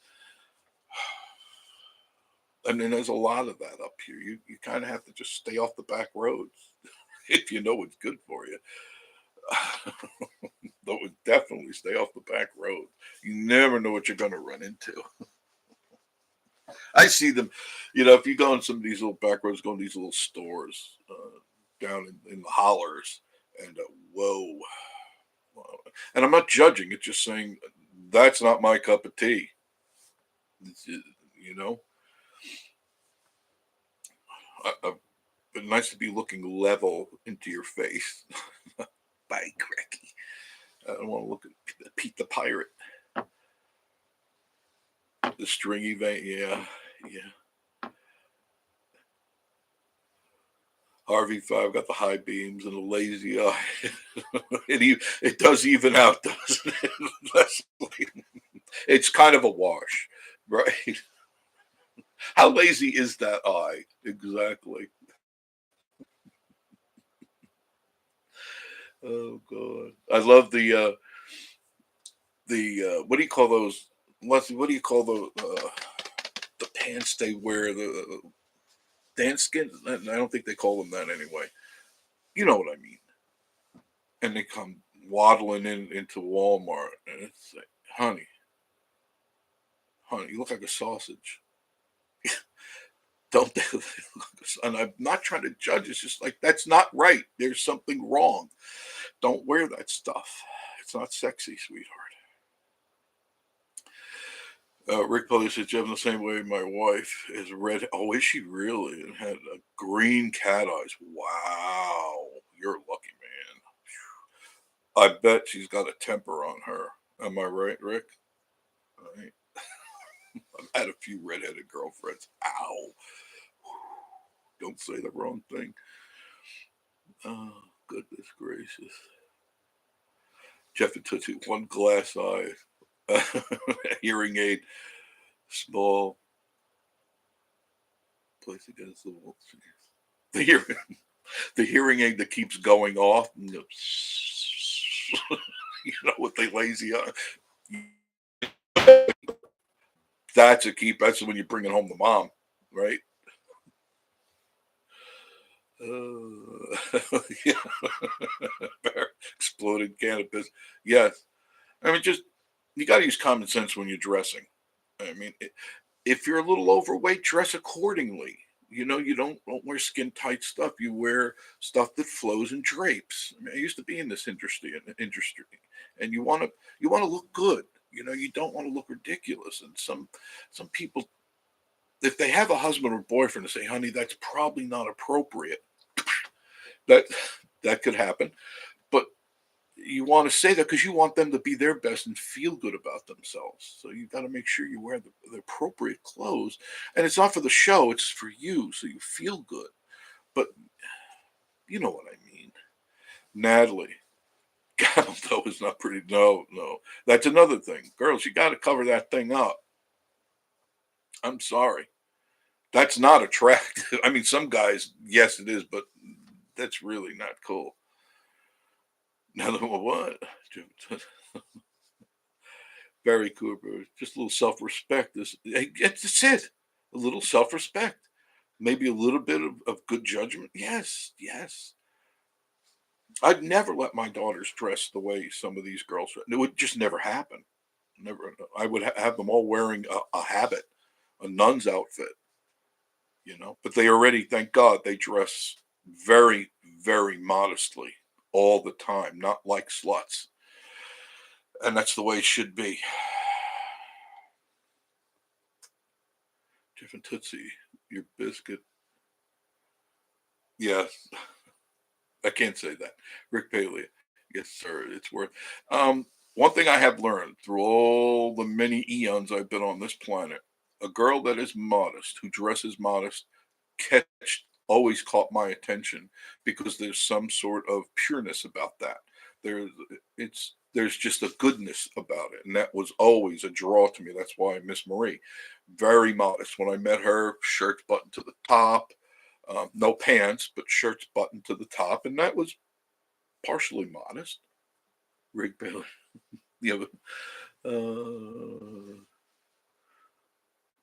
I mean, there's a lot of that up here. You kind of have to just stay off the back roads if you know what's good for you. That would definitely stay off the back road. You never know what you're going to run into. I see them, if you go in some of these little back roads, go in these little stores down in the hollers, and whoa. And I'm not judging, it's just saying that's not my cup of tea. It's, you know, it's nice to be looking level into your face. Bye, Cracky. I don't want to look at Pete the Pirate. The stringy vein, yeah. RV5 got the high beams and the lazy eye. it does even out, doesn't it? It's kind of a wash, right? How lazy is that eye? Exactly. Oh god. I love the what do you call those? What do you call the pants they wear? The dance skin? I don't think they call them that anyway. You know what I mean? And they come waddling into Walmart, and it's like, honey, you look like a sausage. Don't they? And I'm not trying to judge. It's just like that's not right. There's something wrong. Don't wear that stuff. It's not sexy, sweetheart. Rick Polly says, Jeff, in the same way my wife is red. Oh, is she really? And had green cat eyes. Wow. You're a lucky man. I bet she's got a temper on her. Am I right, Rick? Right. I've had a few redheaded girlfriends. Ow. Don't say the wrong thing. Oh, goodness gracious. Jeff and Tootsie, one glass eye, hearing aid, small, place against the wall. The hearing, the hearing aid that keeps going off. You know what they lazy are. That's a keep. That's when you're bringing home the mom, right? Yeah. Exploded cannabis. Yes. I mean, just you got to use common sense when you're dressing. I mean, if you're a little overweight, dress accordingly. You know, you don't wear skin tight stuff. You wear stuff that flows and drapes. I mean, I used to be in this industry, and you want to look good. You know, you don't want to look ridiculous. And some people, if they have a husband or boyfriend, to say, "Honey, that's probably not appropriate." That that could happen, but you want to say that because you want them to be their best and feel good about themselves. So you got to make sure you wear the appropriate clothes, and it's not for the show; it's for you, so you feel good. But you know what I mean, Natalie. God, though is not pretty. No, no, that's another thing. Girls, you got to cover that thing up. I'm sorry, that's not attractive. I mean, some guys, yes, it is, but that's really not cool. Now, what? Barry Cooper, just a little self respect. That's it. A little self respect. Maybe a little bit of good judgment. Yes, yes. I'd never let my daughters dress the way some of these girls. It would just never happen. Never. I would have them all wearing a habit, a nun's outfit, But they already, thank God, they dress very, very modestly all the time, not like sluts. And that's the way it should be. Different Tootsie, your biscuit. Yes, I can't say that. Rick Paley. Yes, sir. It's worth. Um, One thing I have learned through all the many eons I've been on this planet, a girl that is modest, who dresses modest, always caught my attention because there's some sort of pureness about that. There's there's just a goodness about it, and that was always a draw to me. That's why I miss Marie. Very modest. When I met her, shirt buttoned to the top, no pants, but shirts buttoned to the top, and that was partially modest. Rick Bailey. Yeah,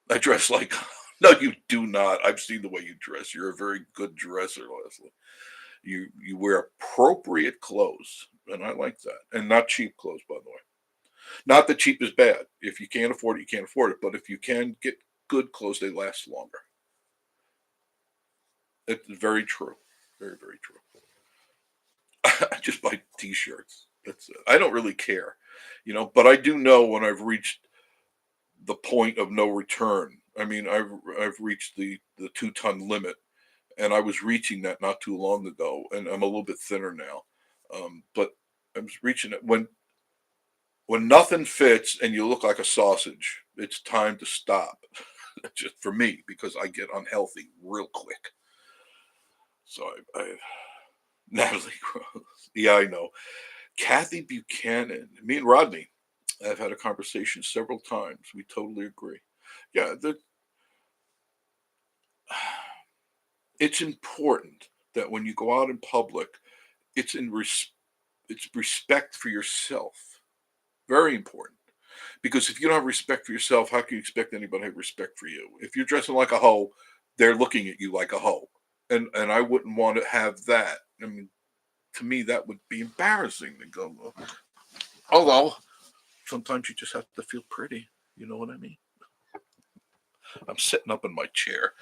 I dress like. No, you do not. I've seen the way you dress. You're a very good dresser, Leslie. You wear appropriate clothes, and I like that. And not cheap clothes, by the way. Not that cheap is bad. If you can't afford it, you can't afford it. But if you can get good clothes, they last longer. It's very true. Very, very true. I just buy t-shirts. That's it. I don't really care, but I do know when I've reached the point of no return. I mean, I've reached the 2 ton limit, and I was reaching that not too long ago, and I'm a little bit thinner now. But I was reaching it when nothing fits and you look like a sausage. It's time to stop. Just for me, because I get unhealthy real quick. So I Natalie Gross. Yeah, I know. Kathy Buchanan. Me and Rodney have had a conversation several times. We totally agree. Yeah, It's important that when you go out in public, it's it's respect for yourself. Very important. Because if you don't have respect for yourself, how can you expect anybody to have respect for you? If you're dressing like a hoe, they're looking at you like a hoe. And I wouldn't want to have that. I mean, to me, that would be embarrassing to go. Although sometimes you just have to feel pretty. You know what I mean? I'm sitting up in my chair.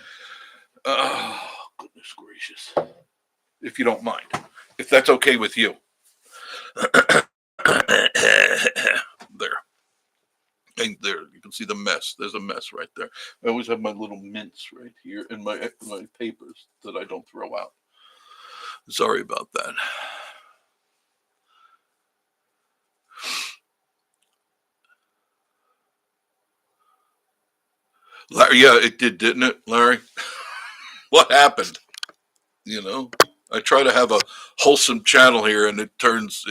Oh, goodness gracious. If you don't mind. If that's okay with you. There. And there, you can see the mess. There's a mess right there. I always have my little mints right here in my papers that I don't throw out. Sorry about that. Larry, yeah, it did, didn't it, Larry? What happened? You know, I try to have a wholesome channel here, and it turns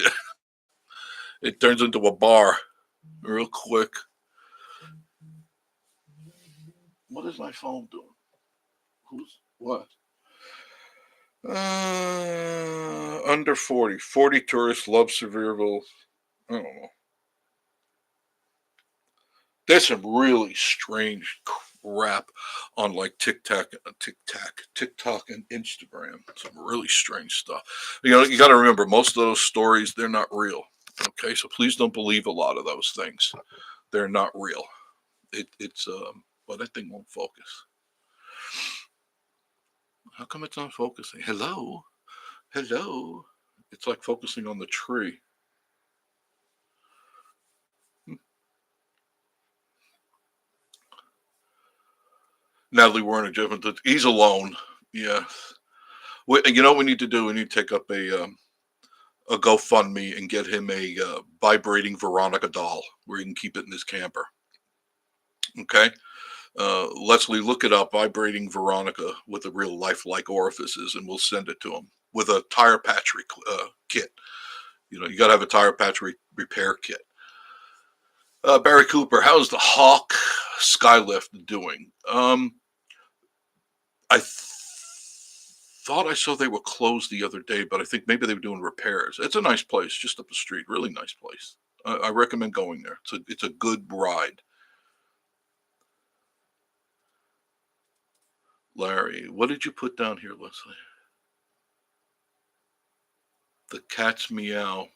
into a bar real quick. What is my phone doing? Who's what? Under 40. 40 tourists love Sevierville. I don't know. There's some really strange crap on like TikTok, and Instagram. Some really strange stuff. You know, you got to remember most of those stories they're not real. Okay, so please don't believe a lot of those things. They're not real. It's but that thing won't focus. How come it's not focusing? Hello, hello. It's like focusing on the tree. Natalie Warner, Jeff, he's alone. Yeah. You know what we need to do? We need to take up a GoFundMe and get him a vibrating Veronica doll where he can keep it in his camper. Okay. Leslie, look it up, vibrating Veronica with a real lifelike orifices, and we'll send it to him with a tire patch kit. You know, you got to have a tire patch repair kit. Barry Cooper, how's the Hawk Skylift doing? I thought I saw they were closed the other day, but I think maybe they were doing repairs. It's a nice place, just up the street. Really nice place. I recommend going there. It's a good ride. Larry, what did you put down here, Leslie? The cat's meow.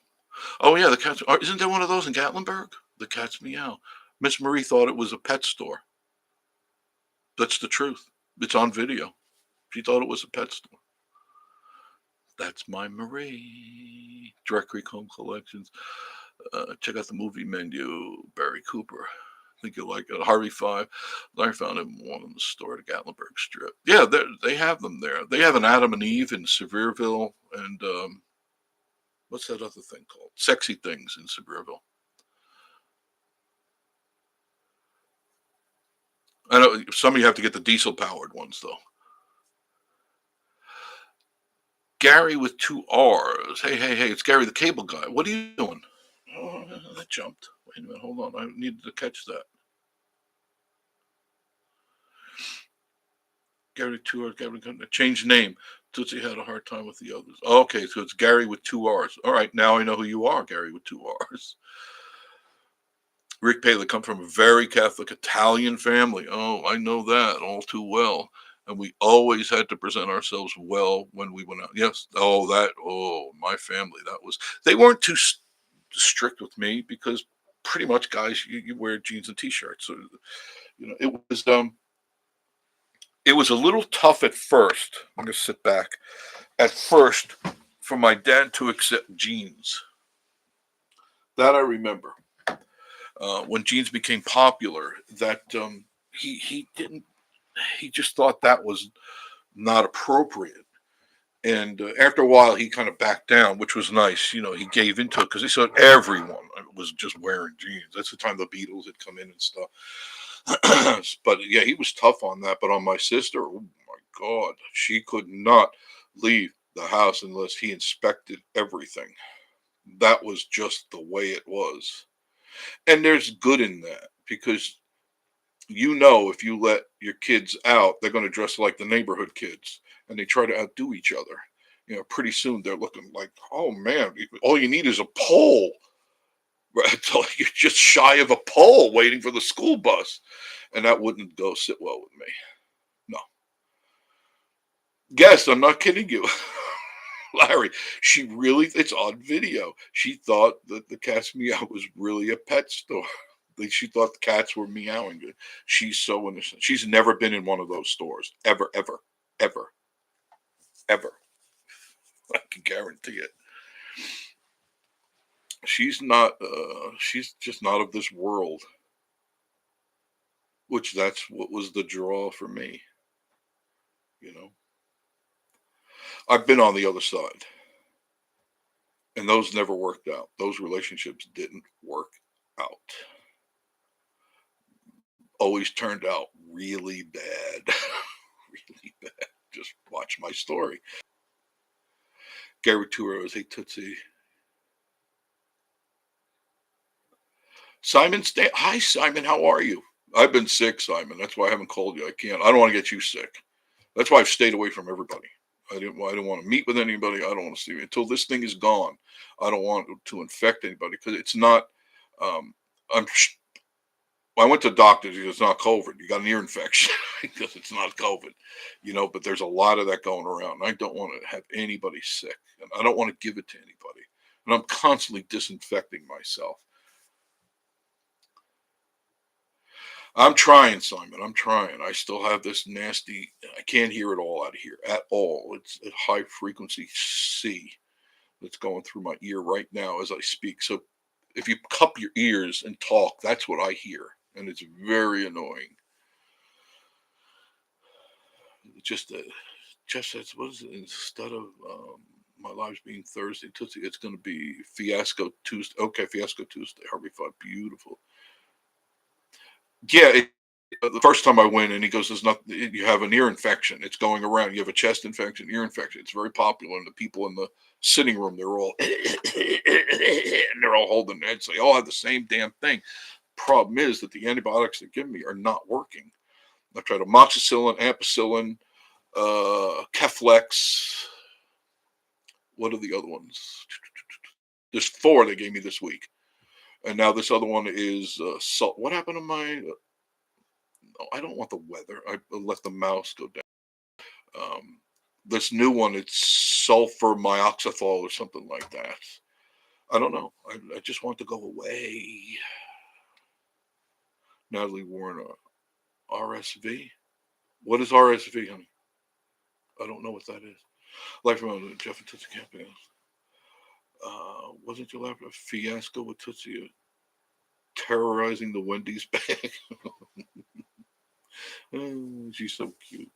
Oh yeah, the cat's. Isn't there one of those in Gatlinburg? The cat's meow. Miss Marie thought it was a pet store. That's the truth. It's on video. She thought it was a pet store. That's my Marie. Direct Creek Home Collections. Check out the movie menu. Barry Cooper. I think you'll like it. Harvey Five. Larry found him one in the store at Gatlinburg Strip. Yeah, they have them there. They have an Adam and Eve in Sevierville, and what's that other thing called? Sexy Things in Sevierville. I know some of you have to get the diesel powered ones though. Gary with two R's. Hey, hey, hey, it's Gary the cable guy. What are you doing? Oh, that jumped. Wait a minute, hold on. I needed to catch that. Gary two R's. Gary change name. Tootsie had a hard time with the others. Okay, so it's Gary with two R's. All right, now I know who you are, Gary with two R's. Rick Paley come from a very Catholic Italian family. Oh, I know that all too well. And we always had to present ourselves well when we went out. Yes. My family, they weren't too strict with me because pretty much guys, you wear jeans and t-shirts. So, you know, it was a little tough at first. I'm going to sit back. At first, for my dad to accept jeans. That I remember. When jeans became popular, that he didn't. He just thought that was not appropriate. And after a while, he kind of backed down, which was nice. You know, he gave into it because he said everyone was just wearing jeans. That's the time the Beatles had come in and stuff. But yeah, he was tough on that. But on my sister, oh my God, she could not leave the house unless he inspected everything. That was just the way it was. And there's good in that because you know if you let your kids out, they're going to dress like the neighborhood kids. and they try to outdo each other. Pretty soon they're looking like, oh man, all you need is a pole. Right? Until you're just shy of a pole waiting for the school bus. And that wouldn't go sit well with me. No. Yes, I'm not kidding you. Larry, it's on video. She thought that the cat's meow was really a pet store. Like she thought the cats were meowing. She's so innocent. She's never been in one of those stores. Ever, ever, ever, ever. I can guarantee it. She's just not of this world. Which that's what was the draw for me. I've been on the other side. And those never worked out. Those relationships didn't work out. Always turned out really bad. Really bad. Just watch my story. Gary Turos, hey Tootsie. Simon, hi Simon, how are you? I've been sick, Simon. That's why I haven't called you. I don't want to get you sick. That's why I've stayed away from everybody. I didn't want to meet with anybody. I don't want to see you until this thing is gone. I don't want to infect anybody because it's not. I went to doctors. It's not COVID. You got an ear infection because it's not COVID, But there's a lot of that going around. I don't want to have anybody sick, and I don't want to give it to anybody. And I'm constantly disinfecting myself. I'm trying, Simon. I'm trying. I still have this nasty. I can't hear it all out of here at all. It's a high frequency C that's going through my ear right now as I speak. So if you cup your ears and talk, that's what I hear, and it's very annoying. Just as was instead of my lives being Thursday, Tootsie, it's going to be Fiasco Tuesday. Okay, Fiasco Tuesday. Harvey Fudd, beautiful. Yeah, the first time I went and he goes, "There's nothing. You have an ear infection. It's going around. You have a chest infection, ear infection. It's very popular." And the people in the sitting room, they're all and they're all holding their heads. They all have the same damn thing. Problem is that the antibiotics they give me are not working. I tried amoxicillin, ampicillin, Keflex. What are the other ones? There's 4 they gave me this week. And now this other one is salt. What happened to my? I don't want the weather. I let the mouse go down. This new one, it's sulfur myoxethol or something like that. I don't know. I just want to go away. Natalie Warren, RSV. What is RSV, honey? I don't know what that is. Life around Jeff and Tootsie Camping. Wasn't your life a fiasco with Tootsie terrorizing the Wendy's bag? Oh, she's so cute.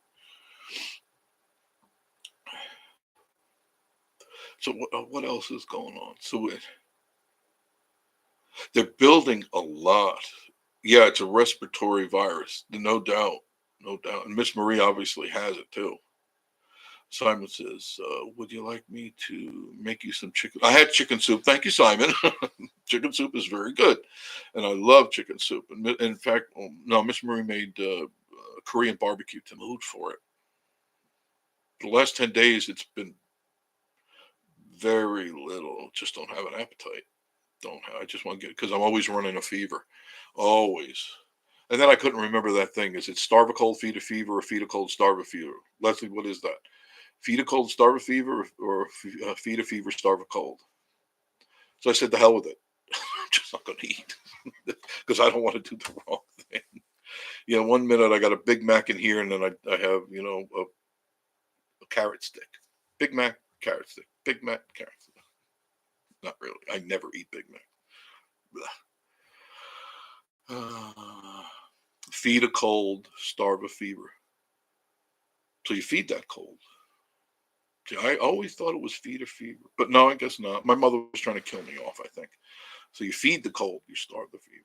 So what else is going on? So they're building a lot. Yeah, it's a respiratory virus, no doubt, no doubt. And Miss Marie obviously has it too. Simon says, "Would you like me to make you some chicken?" I had chicken soup. Thank you, Simon. Chicken soup is very good, and I love chicken soup. And in fact, no, Miss Marie made Korean barbecue tonight for it. The last 10 days, it's been very little. Just don't have an appetite. Don't have, I just want to get because I'm always running a fever, always. And then I couldn't remember that thing. Is it starve a cold, feed a fever, or feed a cold, starve a fever? Leslie, what is that? Feed a cold, starve a fever, or feed a fever, starve a cold? So I said, the hell with it. I'm just not going to eat because I don't want to do the wrong thing. 1 minute I got a Big Mac in here, and then I have, a carrot stick. Big Mac, carrot stick. Big Mac, carrot stick. Not really. I never eat Big Mac. Feed a cold, starve a fever. So you feed that cold. See, I always thought it was feed a fever, but no, I guess not. My mother was trying to kill me off, I think. So you feed the cold, you starve the fever.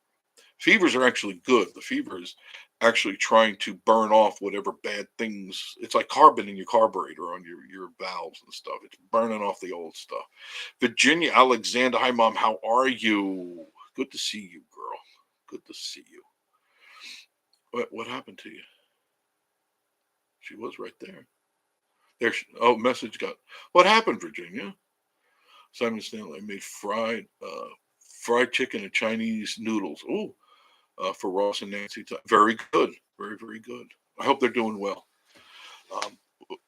Fevers are actually good. The fever is actually trying to burn off whatever bad things. It's like carbon in your carburetor on your valves and stuff. It's burning off the old stuff. Virginia Alexander, hi mom, how are you? Good to see you, girl. Good to see you. What happened to you? She was right there. There's message got what happened, Virginia? Simon Stanley made fried chicken and Chinese noodles. Oh, for Ross and Nancy. Very good, very very good. I hope they're doing well. Um,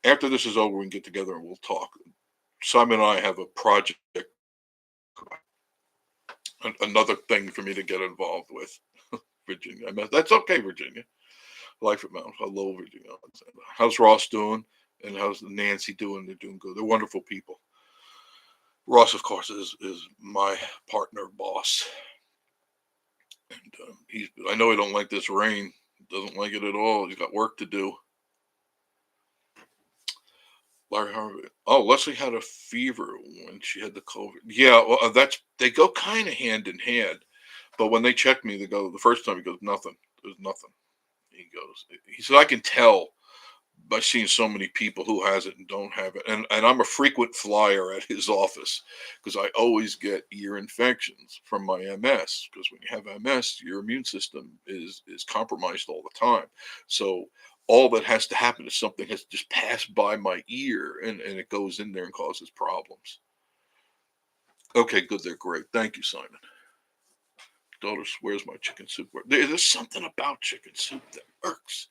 After this is over, we can get together and we'll talk. Simon and I have a project, another thing for me to get involved with. Virginia, that's okay, Virginia. Life at Mountain. Hello, Virginia. How's Ross doing? And how's Nancy doing? They're doing good. They're wonderful people. Ross, of course, is my partner boss, and he's. I know he don't like this rain. Doesn't like it at all. He's got work to do. Larry Harvey. Oh, Leslie had a fever when she had the COVID. Yeah, well, that's they go kind of hand in hand. But when they check me, they go the first time he goes nothing. There's nothing. He goes. He said I can tell by seeing so many people who has it and don't have it. And I'm a frequent flyer at his office because I always get ear infections from my MS. Because when you have MS, your immune system is compromised all the time. So all that has to happen is something has just passed by my ear and it goes in there and causes problems. Okay, good. They're great. Thank you, Simon. Daughter swears my chicken soup works. There's something about chicken soup that works.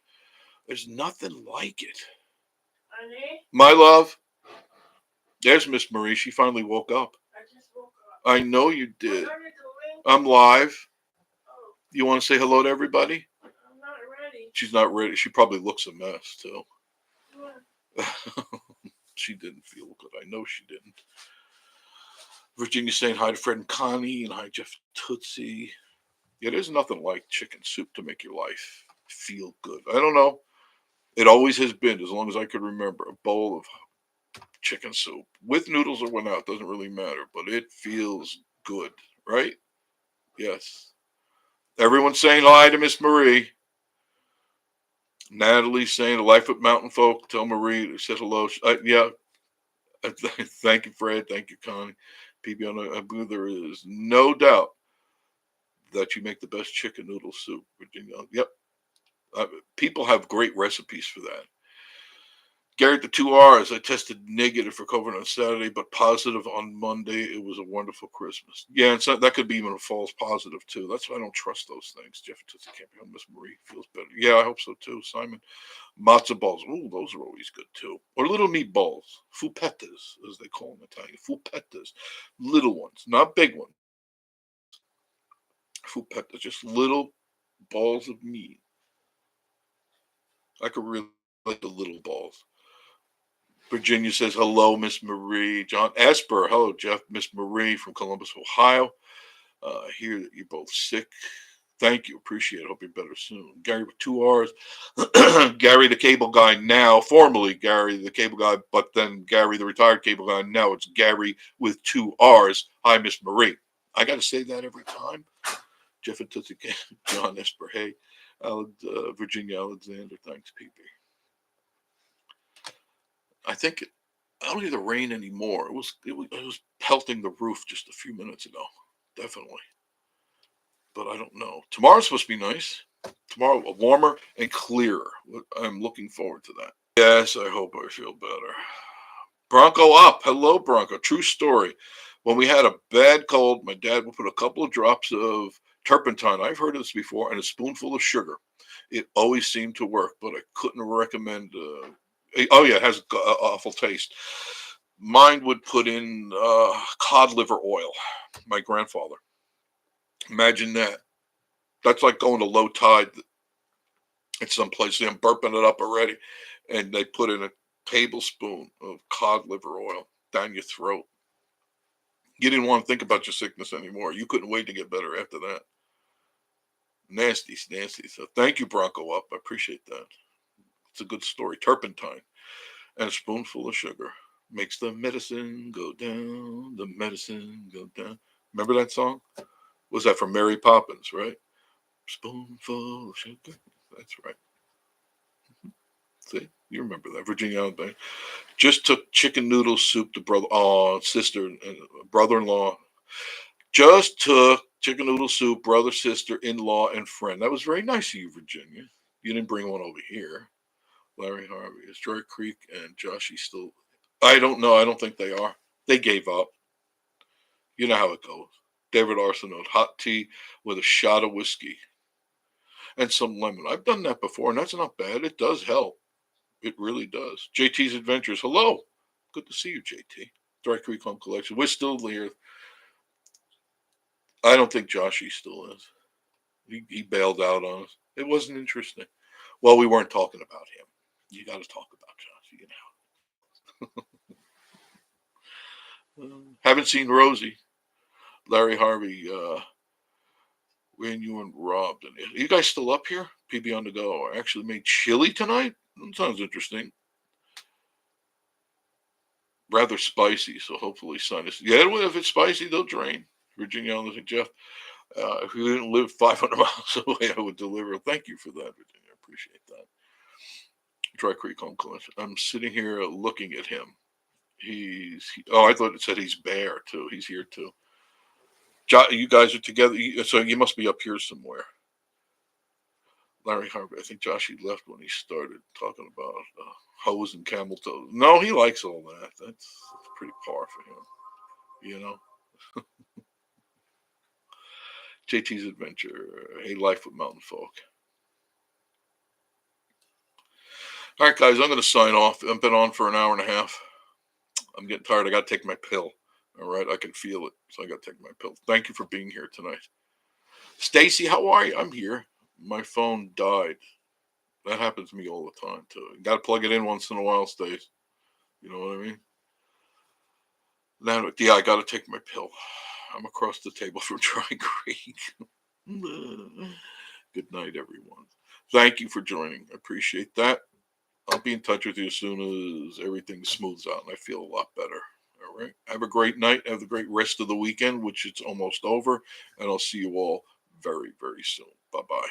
There's nothing like it. Honey? My love. There's Miss Marie. She finally woke up. I just woke up. I know you did. What are you doing? I'm live. Oh. You want to say hello to everybody? I'm not ready. She's not ready. She probably looks a mess, too. What? She didn't feel good. I know she didn't. Virginia saying hi to Fred and Connie and hi Jeff Tootsie. Yeah, there's nothing like chicken soup to make your life feel good. I don't know. It always has been, as long as I could remember, a bowl of chicken soup with noodles or without, doesn't really matter, but it feels good, right? Yes. Everyone's saying hi to Miss Marie. Natalie's saying, Life with Mountain Folk. Tell Marie to say hello. Yeah. Thank you, Fred. Thank you, Connie. PB, I believe there is no doubt that you make the best chicken noodle soup, Virginia. Yep. People have great recipes for that. Gary, the 2 R's. I tested negative for COVID on Saturday, but positive on Monday. It was a wonderful Christmas. Yeah, and so that could be even a false positive too. That's why I don't trust those things. Jeff can't be on. Miss Marie feels better. Yeah, I hope so too. Simon, matzo balls. Ooh, those are always good too. Or little meatballs, fupettas, as they call them in Italian. Fupettas, little ones, not big ones. Fupettas, just little balls of meat. I could really like the little balls. Virginia says, hello, Miss Marie. John Esper, hello, Jeff. Miss Marie from Columbus, Ohio. Hear that you're both sick. Thank you. Appreciate it. Hope you're better soon. Gary with 2 R's. Gary, the cable guy now. Formerly Gary, the cable guy, but then Gary, the retired cable guy. Now it's Gary with 2 R's. Hi, Miss Marie. I got to say that every time. Jeff and Tootsie, John Esper. Hey, Virginia Alexander. Thanks, PP. I think I don't hear the rain anymore. It was pelting the roof just a few minutes ago, definitely. But I don't know. Tomorrow's supposed to be nice. Tomorrow, warmer and clearer. I'm looking forward to that. Yes, I hope I feel better. Bronco up. Hello, Bronco. True story. When we had a bad cold, my dad would put a couple of drops of turpentine. I've heard of this before, and a spoonful of sugar. It always seemed to work, but I couldn't recommend. Oh yeah, it has an awful taste. Mine would put in cod liver oil. My grandfather. Imagine that. That's like going to low tide at some place. See, I'm burping it up already, and they put in a tablespoon of cod liver oil down your throat. You didn't want to think about your sickness anymore. You couldn't wait to get better after that. Nasty, nasty. So thank you, Bronco Up. I appreciate that. It's a good story. Turpentine and a spoonful of sugar makes the medicine go down. The medicine go down. Remember that song? Was that from Mary Poppins, right? Spoonful of sugar. That's right. See, you remember that. Virginia Allen just took chicken noodle soup to sister and brother-in-law. Just took chicken noodle soup, brother, sister, in-law, and friend. That was very nice of you, Virginia. You didn't bring one over here. Larry Harvey. Is Dry Creek and Joshy still? I don't know. I don't think they are. They gave up. You know how it goes. David Arsenault, hot tea with a shot of whiskey and some lemon. I've done that before, and that's not bad. It does help. It really does. JT's Adventures. Hello. Good to see you, JT. Dry Creek Home Collection. We're still here. I don't think Joshy still is. He bailed out on us. It wasn't interesting. Well, we weren't talking about him. You got to talk about Joshy, haven't seen Rosie. Larry Harvey, when you and Rob. Are you guys still up here? PB on the go. I actually made chili tonight. That sounds interesting. Rather spicy, so hopefully sinus. Yeah, if it's spicy, they'll drain. Virginia, Jeff. If you didn't live 500 miles away, I would deliver. Thank you for that, Virginia. I appreciate that. Dry Creek Home Collection. I'm sitting here looking at him. I thought it said he's bare too. He's here too. You guys are together, so you must be up here somewhere. Larry Harvey. I think Joshy left when he started talking about hose and camel toes. No, he likes all that. That's pretty par for him. You know. JT's Adventure. Hey, Life with Mountain Folk. All right, guys, I'm going to sign off. I've been on for an hour and a half. I'm getting tired. I got to take my pill. All right, I can feel it, so I got to take my pill. Thank you for being here tonight. Stacy, how are you? I'm here. My phone died. That happens to me all the time, too. You got to plug it in once in a while, Stace. You know what I mean? Now, yeah, I got to take my pill. I'm across the table from Dry Creek. Good night, everyone. Thank you for joining. I appreciate that. I'll be in touch with you as soon as everything smooths out and I feel a lot better. All right. Have a great night. Have a great rest of the weekend, which it's almost over. And I'll see you all very, very soon. Bye-bye.